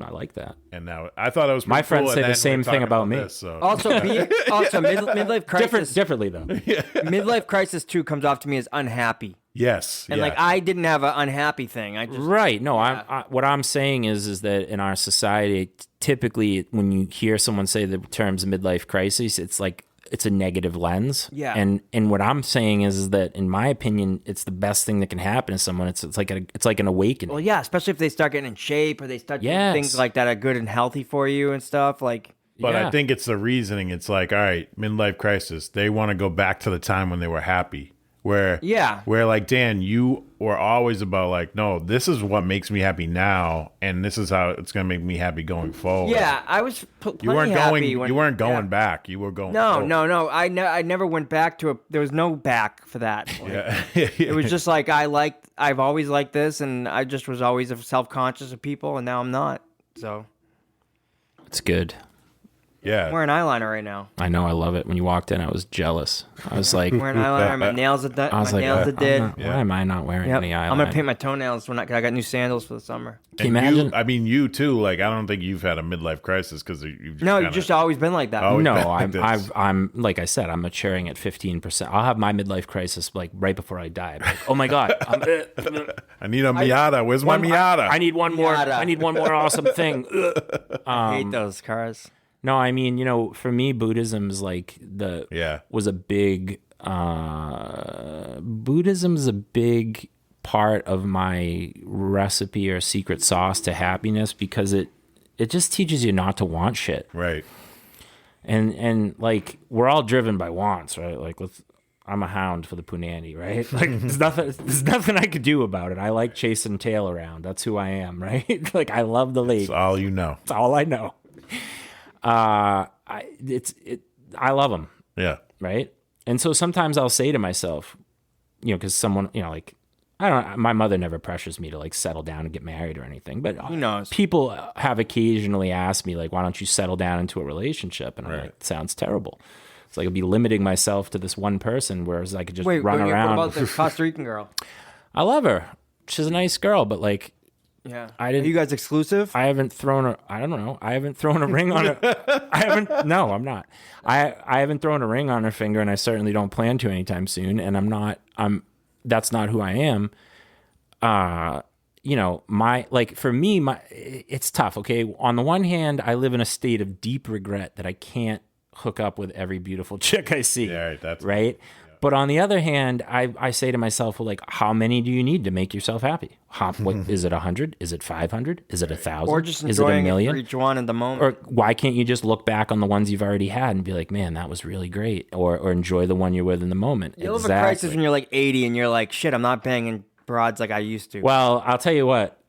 I like that. And now I thought it was My pretty friends cool, say and the then same we're thing talking about me. this, so. Also, midlife crisis. Differently though. Midlife crisis 2 comes off to me as unhappy, Yes. and like I didn't have an unhappy thing. I just Right. No, what I'm saying is that in our society, typically when you hear someone say the terms midlife crisis, it's like it's a negative lens. Yeah. And what I'm saying is that in my opinion, it's the best thing that can happen to someone. It's like an awakening. Well, yeah, especially if they start getting in shape or they start doing Yes. things like that are good and healthy for you and stuff. Like, But Yeah. I think it's the reasoning. It's like, all right, midlife crisis. They want to go back to the time when they were happy. Where like, Dan, you were always about like, no, this is what makes me happy now, and this is how it's gonna make me happy going forward. yeah, I was plenty You weren't happy going. when, You weren't going yeah. back. You were going. No, forward. no. I never went back to there was no back for that. Like, Yeah. it was just like I've always liked this, and I just was always self-conscious of people, and now I'm not. So It's good. Yeah. I'm wearing eyeliner right now. I know, I love it. When you walked in, I was jealous. I was like, I'm wearing eyeliner. My nails are done. I was My like, nails are did. why am I not wearing Yep. any eyeliner? I'm gonna paint my toenails when I got new sandals for the summer. Can you And imagine? I mean, you too. Like, I don't think you've had a midlife crisis because you've No, kinda, you've just always been like that. Oh, No, been like this. I'm like I said, I'm maturing at 15%. I'll have my midlife crisis like right before I die. I'm like, oh my god, I need a Miata. Where's my Miata? I need one more. Miata. I need one more awesome thing. I hate those cars. No, I mean, for me, Buddhism's like was a big Buddhism's a big part of my recipe or secret sauce to happiness because it just teaches you not to want shit. Right. And like we're all driven by wants, right? Like I'm a hound for the punani, right? Like there's nothing I could do about it. I like chasing tail around. That's who I am, right? Like I love the lady. That's all you know. That's all I know. I love them, Yeah. right? And so sometimes I'll say to myself, because someone, like, I don't know, my mother never pressures me to like settle down and get married or anything, but Who knows? people have occasionally asked me like, why don't you settle down into a relationship? And I'm Right. like, sounds terrible. It's like I'd be limiting myself to this one person, whereas I could just Wait, run around. What about the Costa Rican girl? I love her. She's a nice girl, but like, Yeah. I didn't. Are you guys exclusive? I haven't thrown a. I don't know. I haven't thrown a ring on her. I haven't. No, I'm not. I haven't thrown a ring on her finger, and I certainly don't plan to anytime soon. And I'm not. That's not who I am. For me, it's tough. Okay, on the one hand, I live in a state of deep regret that I can't hook up with every beautiful chick I see. Yeah, that's right. But on the other hand, I say to myself, well, like, how many do you need to make yourself happy? What, is it 100? Is it 500? Is it 1,000? Or just is it a enjoying it million? for each one in the moment. Or why can't you just look back on the ones you've already had and be like, man, that was really great? Or enjoy the one you're with in the moment. You'll have a crisis when you're like 80 and you're like, shit, I'm not banging broads like I used to. Well, I'll tell you what.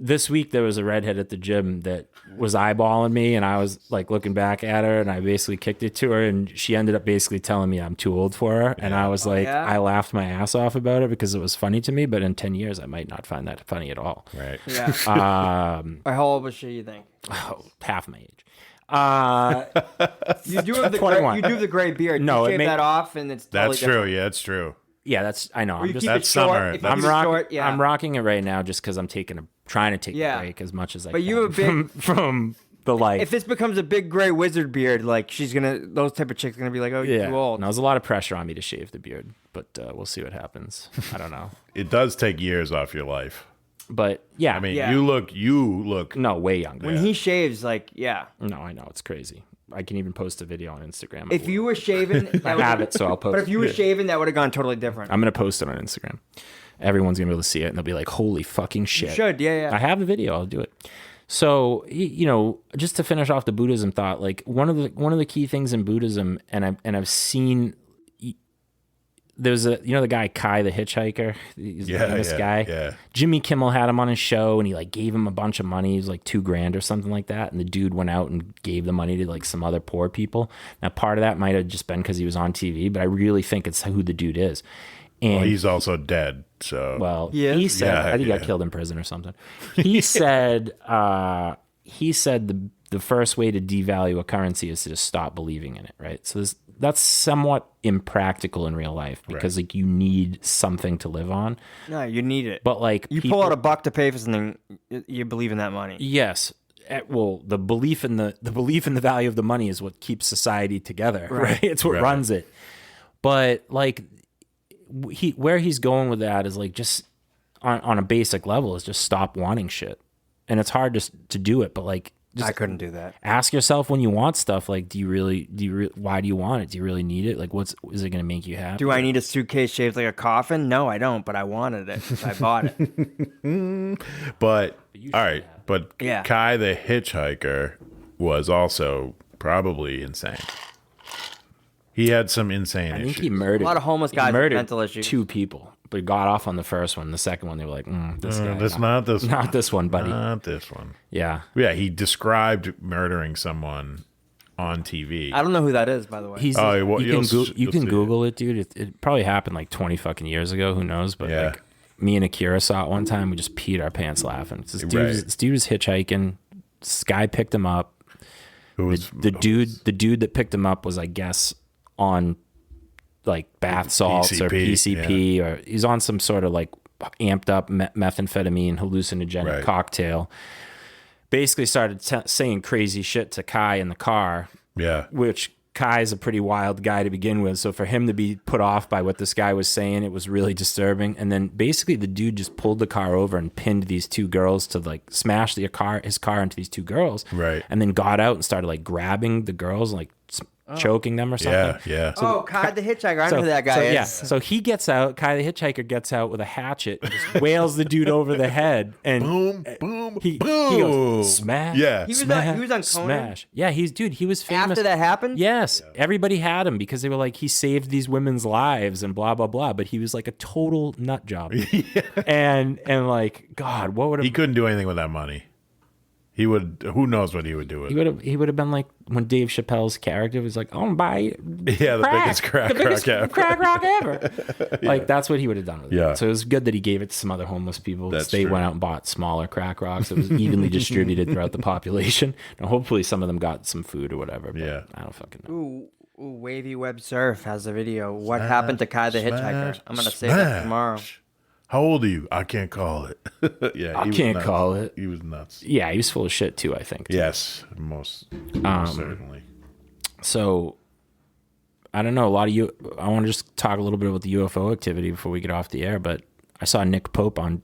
This week there was a redhead at the gym that was eyeballing me, and I was like looking back at her, and I basically kicked it to her, and she ended up basically telling me I'm too old for her, and I was like, yeah? I laughed my ass off about it because it was funny to me, but in 10 years I might not find that funny at all. right. Yeah. Or how old was she, you think? Oh, half my age. You do have the 21. you do have the gray beard. No, you it shave that off, and it's totally That's true. different. Yeah, it's true. Yeah, I know. Or I'm you just keep it That's short. summer. If you That's- keep it short, yeah. I'm rocking it right now just because I'm trying to take Yeah. a break as much as I But can you have a big- from the life. If this becomes a big gray wizard beard, like those type of chicks are gonna be like, oh, you're too old. No, there's a lot of pressure on me to shave the beard, but we'll see what happens. I don't know. It does take years off your life. But yeah, I mean, Yeah. you look. no, way younger. When he shaves, like, yeah. No, I know, it's crazy. I can even post a video on Instagram. If you were shaving, I have it, so I'll post But if you were shaving, that would have gone totally different. I'm going to post it on Instagram. Everyone's going to be able to see it, and they'll be like, holy fucking shit. You should, yeah. I have the video. I'll do it. So, just to finish off the Buddhism thought, like one of the key things in Buddhism, and I've seen, there's the guy Kai the hitchhiker. He's a famous guy. Yeah. Jimmy Kimmel had him on his show, and he like gave him a bunch of money. It was like $2,000 or something like that. And the dude went out and gave the money to like some other poor people. Now, part of that might have just been because he was on TV, but I really think it's who the dude is. And Well, he's also dead. So he said, Yeah, I think he got yeah. killed in prison or something. He said, the first way to devalue a currency is to just stop believing in it, right? So that's somewhat impractical in real life because like you need something to live on. No, you need it. But like you pull out a buck to pay for something, you believe in that money. yes. Well, the belief in the value of the money is what keeps society together, right? It's what runs it. But like where he's going with that is like just on a basic level is just stop wanting shit. And it's hard to do it, but like just I couldn't do that. ask yourself when you want stuff, like, why do you want it? Do you really need it? Like, is it going to make you happy? Do I need a suitcase shaped like a coffin? No, I don't, but I wanted it. So I bought it. But all right, but Yeah. Kai the hitchhiker was also probably insane. He had some insane I think issues. he murdered A lot of homeless guys with murdered mental issues. 2 people, but he got off on the first one. The second one, they were like, this guy, not this one. not this one, buddy. Not this one. Yeah. Yeah, he described murdering someone on TV. I don't know who that is, by the way. He's Oh, well, you you'll can, see you can it. Google it, dude. It probably happened like 20 fucking years ago. Who knows? But Yeah. like me and Akira saw it one time. We just peed our pants laughing. This dude, Right. this dude was hitchhiking. This guy picked him up. Who was The dude that picked him up was, I guess, on like bath salts or PCP, or he's on some sort of like amped up methamphetamine hallucinogenic cocktail. Basically started saying crazy shit to Kai in the car. Yeah. Which Kai's a pretty wild guy to begin with. So for him to be put off by what this guy was saying, it was really disturbing. And then basically the dude just pulled the car over and pinned these two girls to like smash his car into these two girls. Right. And then got out and started like grabbing the girls, like choking them or something. Yeah. So, Kai the hitchhiker. I know who that guy is. Yeah. So he gets out. Kai the hitchhiker gets out with a hatchet and just wails the dude over the head. And boom, he boom. goes, smash. Yeah. He was on Conan? Smash. Yeah, he was famous. After that happened? Yes. Everybody had him because they were like, he saved these women's lives and blah, blah, blah. But he was like a total nut job. And like, God, what would he couldn't do anything with that money. He would. Who knows what he would do with it? He would have been like when Dave Chappelle's character was like, "I'm gonna buy the biggest crack rock ever." Crack rock ever. Like that's what he would have done with Yeah. it. So it was good that he gave it to some other homeless people. That's They true. went out and bought smaller crack rocks. It was evenly distributed throughout the population. And hopefully some of them got some food or whatever. But Yeah. I don't fucking know. Ooh, Wavy Web Surf has a video. What happened to Kai the hitchhiker? I'm gonna say that tomorrow. How old are you? I can't call it. Yeah, I he was can't nuts. call it. He was nuts. Yeah, he was full of shit too, I think. Yes, most certainly. So I don't know. A lot of you. I want to just talk a little bit about the UFO activity before we get off the air. But I saw Nick Pope on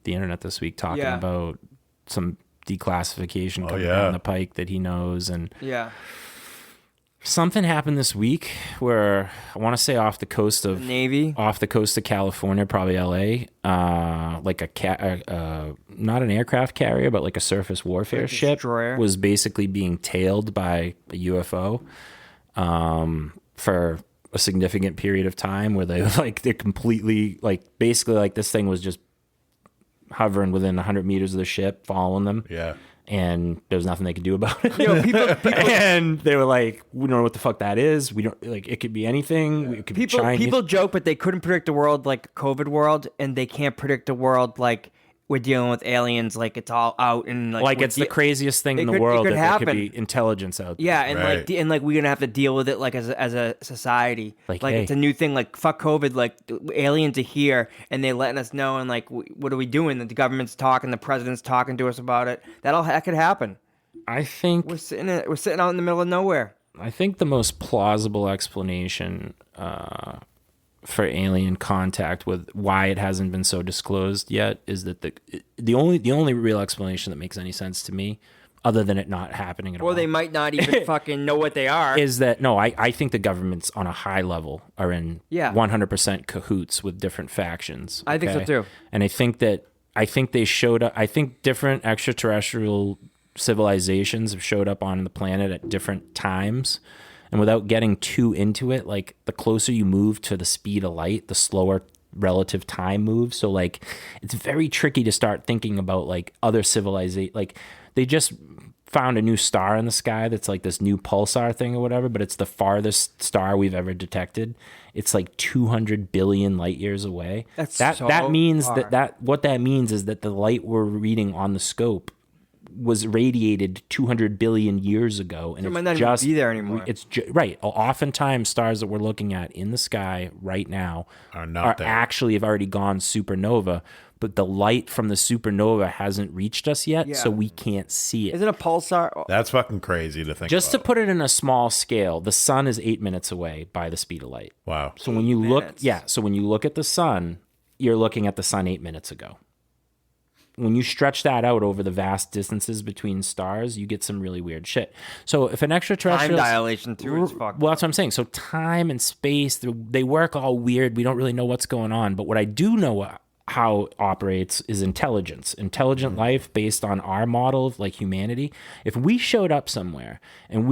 the internet this week talking about some declassification coming down the pike that he knows, and something happened this week where I want to say off the coast of California, probably LA, like not an aircraft carrier, but like a surface warfare ship was basically being tailed by a UFO for a significant period of time, where they're completely basically this thing was just hovering within 100 meters of the ship, following them. Yeah. And there was nothing they could do about it. People, and they were like, "We don't know what the fuck that is. We don't it could be anything. It could be Chinese." People joke, but they couldn't predict the world like COVID world, and they can't predict the world like we're dealing with aliens. Like it's all out and it's the craziest thing in the world that there could be intelligence out there. Yeah, and we're gonna have to deal with it as a society. Hey. It's a new thing. Like fuck COVID. Like aliens are here and they're letting us know. And like what are we doing? The government's talking. The president's talking to us about it. That could happen. I think we're sitting out in the middle of nowhere. I think the most plausible explanation for alien contact, with why it hasn't been so disclosed yet, is that the only real explanation that makes any sense to me, other than it not happening at all, or they might not even fucking know what they are, is that I think the governments on a high level are in 100% cahoots with different factions. I think so too. And I think they showed up. I think different extraterrestrial civilizations have showed up on the planet at different times. And without getting too into it, like the closer you move to the speed of light, the slower relative time moves. So like it's very tricky to start thinking about like other civilization. Like they just found a new star in the sky that's like this new pulsar thing or whatever, but it's the farthest star we've ever detected. It's like 200 billion light years away. That means far. that what that means is that the light we're reading on the scope was radiated 200 billion years ago, and it might it's not just even be there anymore. It's right. Oftentimes, stars that we're looking at in the sky right now are actually have already gone supernova, but the light from the supernova hasn't reached us yet, so we can't see it. Isn't a pulsar? That's fucking crazy to think. Just about. to put it in a small scale, the sun is 8 minutes away by the speed of light. Wow. So when you look at the sun, you're looking at the sun 8 minutes ago. When you stretch that out over the vast distances between stars, you get some really weird shit. So if an extraterrestrial... Time dilation too is fucked. Well, that's what I'm saying. So time and space, they work all weird. We don't really know what's going on. But what I do know how it operates is intelligence. Intelligent life based on our model of like humanity. If we showed up somewhere and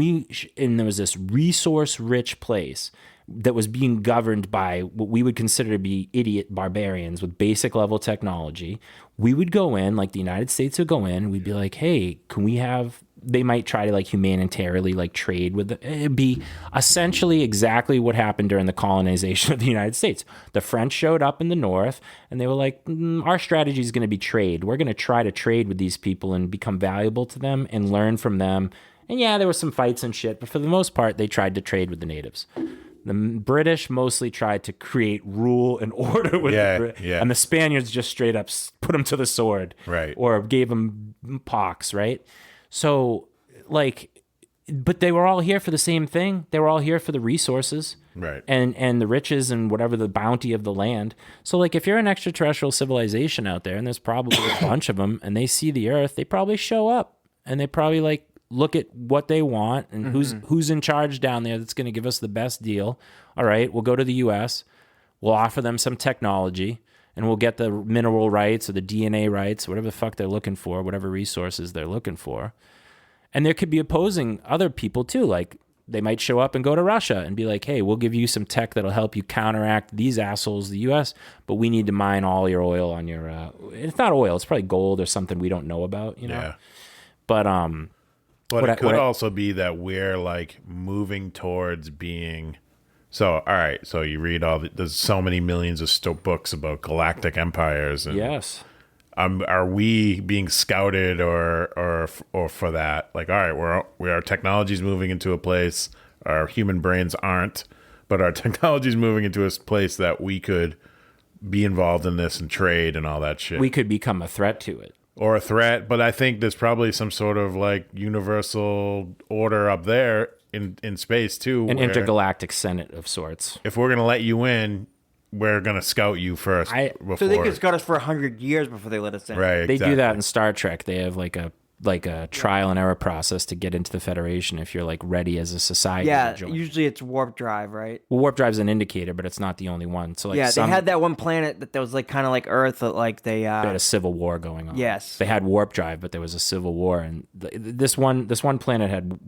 there was this resource-rich place that was being governed by what we would consider to be idiot barbarians with basic level technology, we would go in, like the United States would go in, we'd be like, hey, can we have, they might try to like humanitarily like trade with it'd be essentially exactly what happened during the colonization of the United States. The French showed up in the north and they were like, our strategy is going to be trade. We're going to try to trade with these people and become valuable to them and learn from them And yeah, there were some fights and shit, but for the most part, they tried to trade with the natives. The British mostly tried to create rule and order with the British. Yeah. And the Spaniards just straight up put them to the sword. Right. Or gave them pox, right? So, like, but they were all here for the same thing. They were all here for the resources. Right. And the riches and whatever the bounty of the land. So, like, if you're an extraterrestrial civilization out there, and there's probably a bunch of them, and they see the Earth, they probably show up. And they probably, like, look at what they want and who's in charge down there that's going to give us the best deal. All right, we'll go to the U.S., we'll offer them some technology, and we'll get the mineral rights or the DNA rights, whatever the fuck they're looking for, whatever resources they're looking for. And there could be opposing other people too. Like, they might show up and go to Russia and be like, hey, we'll give you some tech that'll help you counteract these assholes, the U.S., but we need to mine all your oil on your... it's not oil, it's probably gold or something we don't know about, you know? Yeah. But it could also be that we're like moving towards being. So, all right. So you read there's so many millions of books about galactic empires. And, yes. Are we being scouted or for that? Like, all right, our technology's moving into a place our human brains aren't, but our technology's moving into a place that we could be involved in this and trade and all that shit. We could become a threat to it. Or a threat, but I think there's probably some sort of like universal order up there in space too. An intergalactic senate of sorts. If we're gonna let you in, we're gonna scout you first. So they could scout us for 100 years before they let us in. Right. They do that in Star Trek. They have like a trial and error process to get into the Federation if you're like ready as a society. Yeah, to join. usually it's warp drive, right? Well, warp drive's an indicator, but it's not the only one. So like Yeah, they had that one planet that was like kind of like Earth, that like they had a civil war going on. Yes. They had warp drive, but there was a civil war, and this one planet had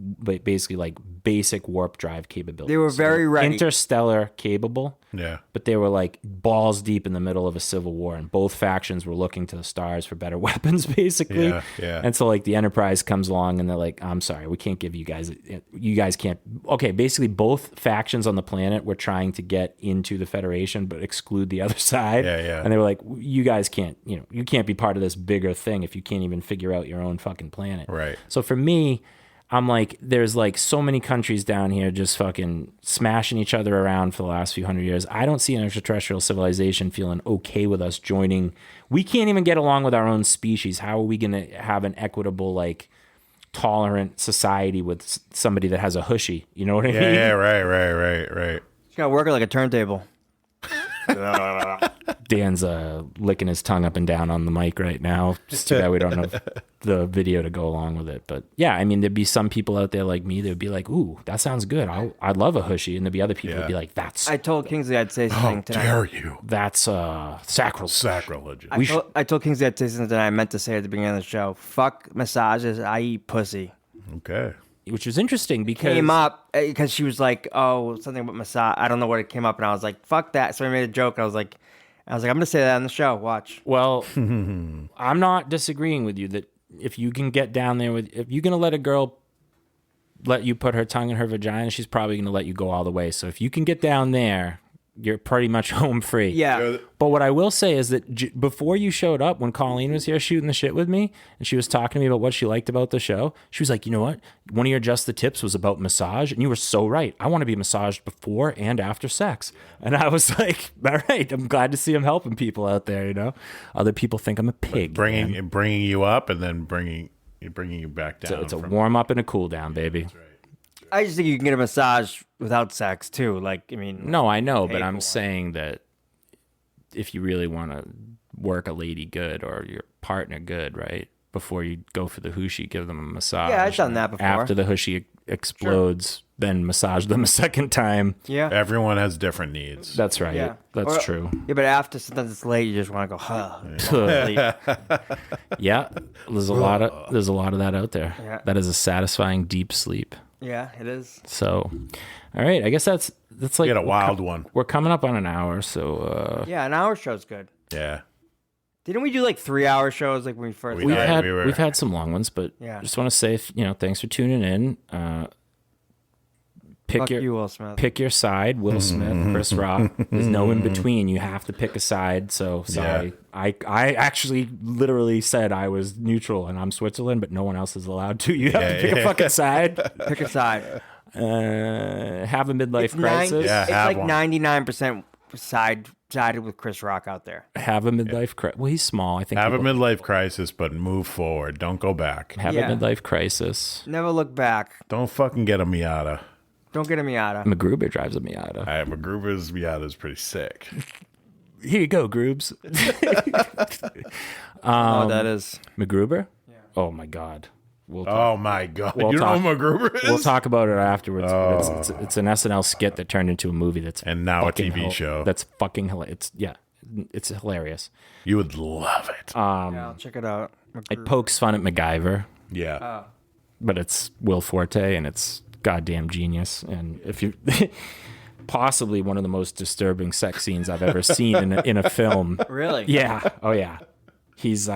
basically like basic warp drive capability. They were very ready. Interstellar capable. Yeah. But they were like balls deep in the middle of a civil war, and both factions were looking to the stars for better weapons, basically. Yeah. And so like the Enterprise comes along and they're like, I'm sorry, we can't give you guys can't. Okay, basically both factions on the planet were trying to get into the Federation but exclude the other side. Yeah. And they were like, you guys can't, you can't be part of this bigger thing if you can't even figure out your own fucking planet. Right. So for me, I'm like, there's like so many countries down here just fucking smashing each other around for the last few hundred years. I don't see an extraterrestrial civilization feeling okay with us joining. We can't even get along with our own species. How are we going to have an equitable, like, tolerant society with somebody that has a hushy? You know what I mean? Yeah, right. It's got to work it like a turntable. Dan's licking his tongue up and down on the mic right now. Just too bad we don't have the video to go along with it. But yeah, I mean, there'd be some people out there like me that would be like, ooh, that sounds good. I'd love a hushy. And there'd be other people that'd be like, I told Kingsley I'd say something tonight. How dare you? that's sacrilege. Sacrilege. I told Kingsley I'd say something that I meant to say at the beginning of the show. Fuck massages. I eat pussy. Okay. Which was interesting because Came up because she was like, oh, something about massage. I don't know what it came up. And I was like, fuck that. So I made a joke. And I was like, I'm going to say that on the show. Watch. Well, I'm not disagreeing with you that if you can get down there if you're going to let a girl let you put her tongue in her vagina, she's probably going to let you go all the way. So if you can get down there, you're pretty much home free. Yeah. But what I will say is that before you showed up, when Colleen was here shooting the shit with me, and she was talking to me about what she liked about the show, she was like, you know what? One of your Just the Tips was about massage, and you were so right. I want to be massaged before and after sex. And I was like, all right, I'm glad to see I'm helping people out there, you know? Other people think I'm a pig. Bringing you up and then bringing you back down. So it's a warm up and a cool down, baby. That's right. I just think you can get a massage without sex, too. Like, I mean... No, I know, but for I'm it. saying that if you really want to work a lady good or your partner good, right, before you go for the hushy, give them a massage. Yeah, I've done that before. After the hushy explodes, then massage them a second time. Yeah. Everyone has different needs. That's right. Yeah. That's true. Yeah, but after sometimes it's late, you just want to go, huh. Yeah, there's a lot of that out there. Yeah. That is a satisfying deep sleep. Yeah, it is. So, all right, I guess that's like You had a wild one. We're coming up on an hour, so Yeah, an hour show's good. Yeah. Didn't we do like 3-hour shows like when we first We started? did. we've had some long ones, but Yeah. just want to say, thanks for tuning in. Pick Fuck you, Will Smith. Pick your side. Will Smith, Chris Rock. There's no in between. You have to pick a side. So sorry. Yeah. I actually literally said I was neutral and I'm Switzerland, but no one else is allowed to. You have to pick a fucking side. Pick a side. Have a midlife crisis. It's like 99% sided with Chris Rock out there. Have a midlife crisis. Well, he's small. I think. Have a midlife crisis, but move forward. Don't go back. Have a midlife crisis. Never look back. Don't fucking get a Miata. Don't get a Miata. MacGruber drives a Miata. MacGruber's Miata is pretty sick. Here you go, Groobs. That is MacGruber? Yeah. Oh my God. Oh my God. We'll You talk- know who MacGruber is? We'll talk about it afterwards. But it's an SNL skit that turned into a movie that's And now a fucking TV show. That's fucking hilarious. It's hilarious. You would love it. I'll check it out. It pokes fun at MacGyver, Yeah. but it's Will Forte and it's goddamn genius. And if you possibly one of the most disturbing sex scenes I've ever seen in a film. Really? Yeah. Oh yeah. He's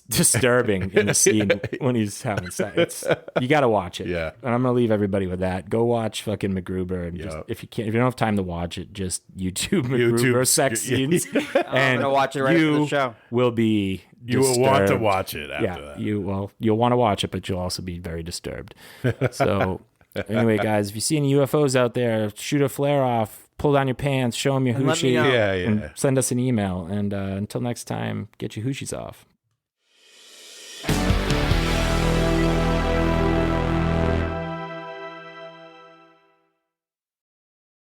disturbing in the scene when he's having sex. You got to watch it. Yeah. And I'm gonna leave everybody with that. Go watch fucking MacGruber, and just if you don't have time to watch it, just YouTube MacGruber sex scenes. I'm gonna watch it right after the show. Will be You will want to disturbed. watch it after that. You'll want to watch it, but you'll also be very disturbed. So anyway, guys, if you see any UFOs out there, shoot a flare off. Pull down your pants, show them your And let me hoochie, know. Yeah. and send us an email. And until next time, get your hoochies off.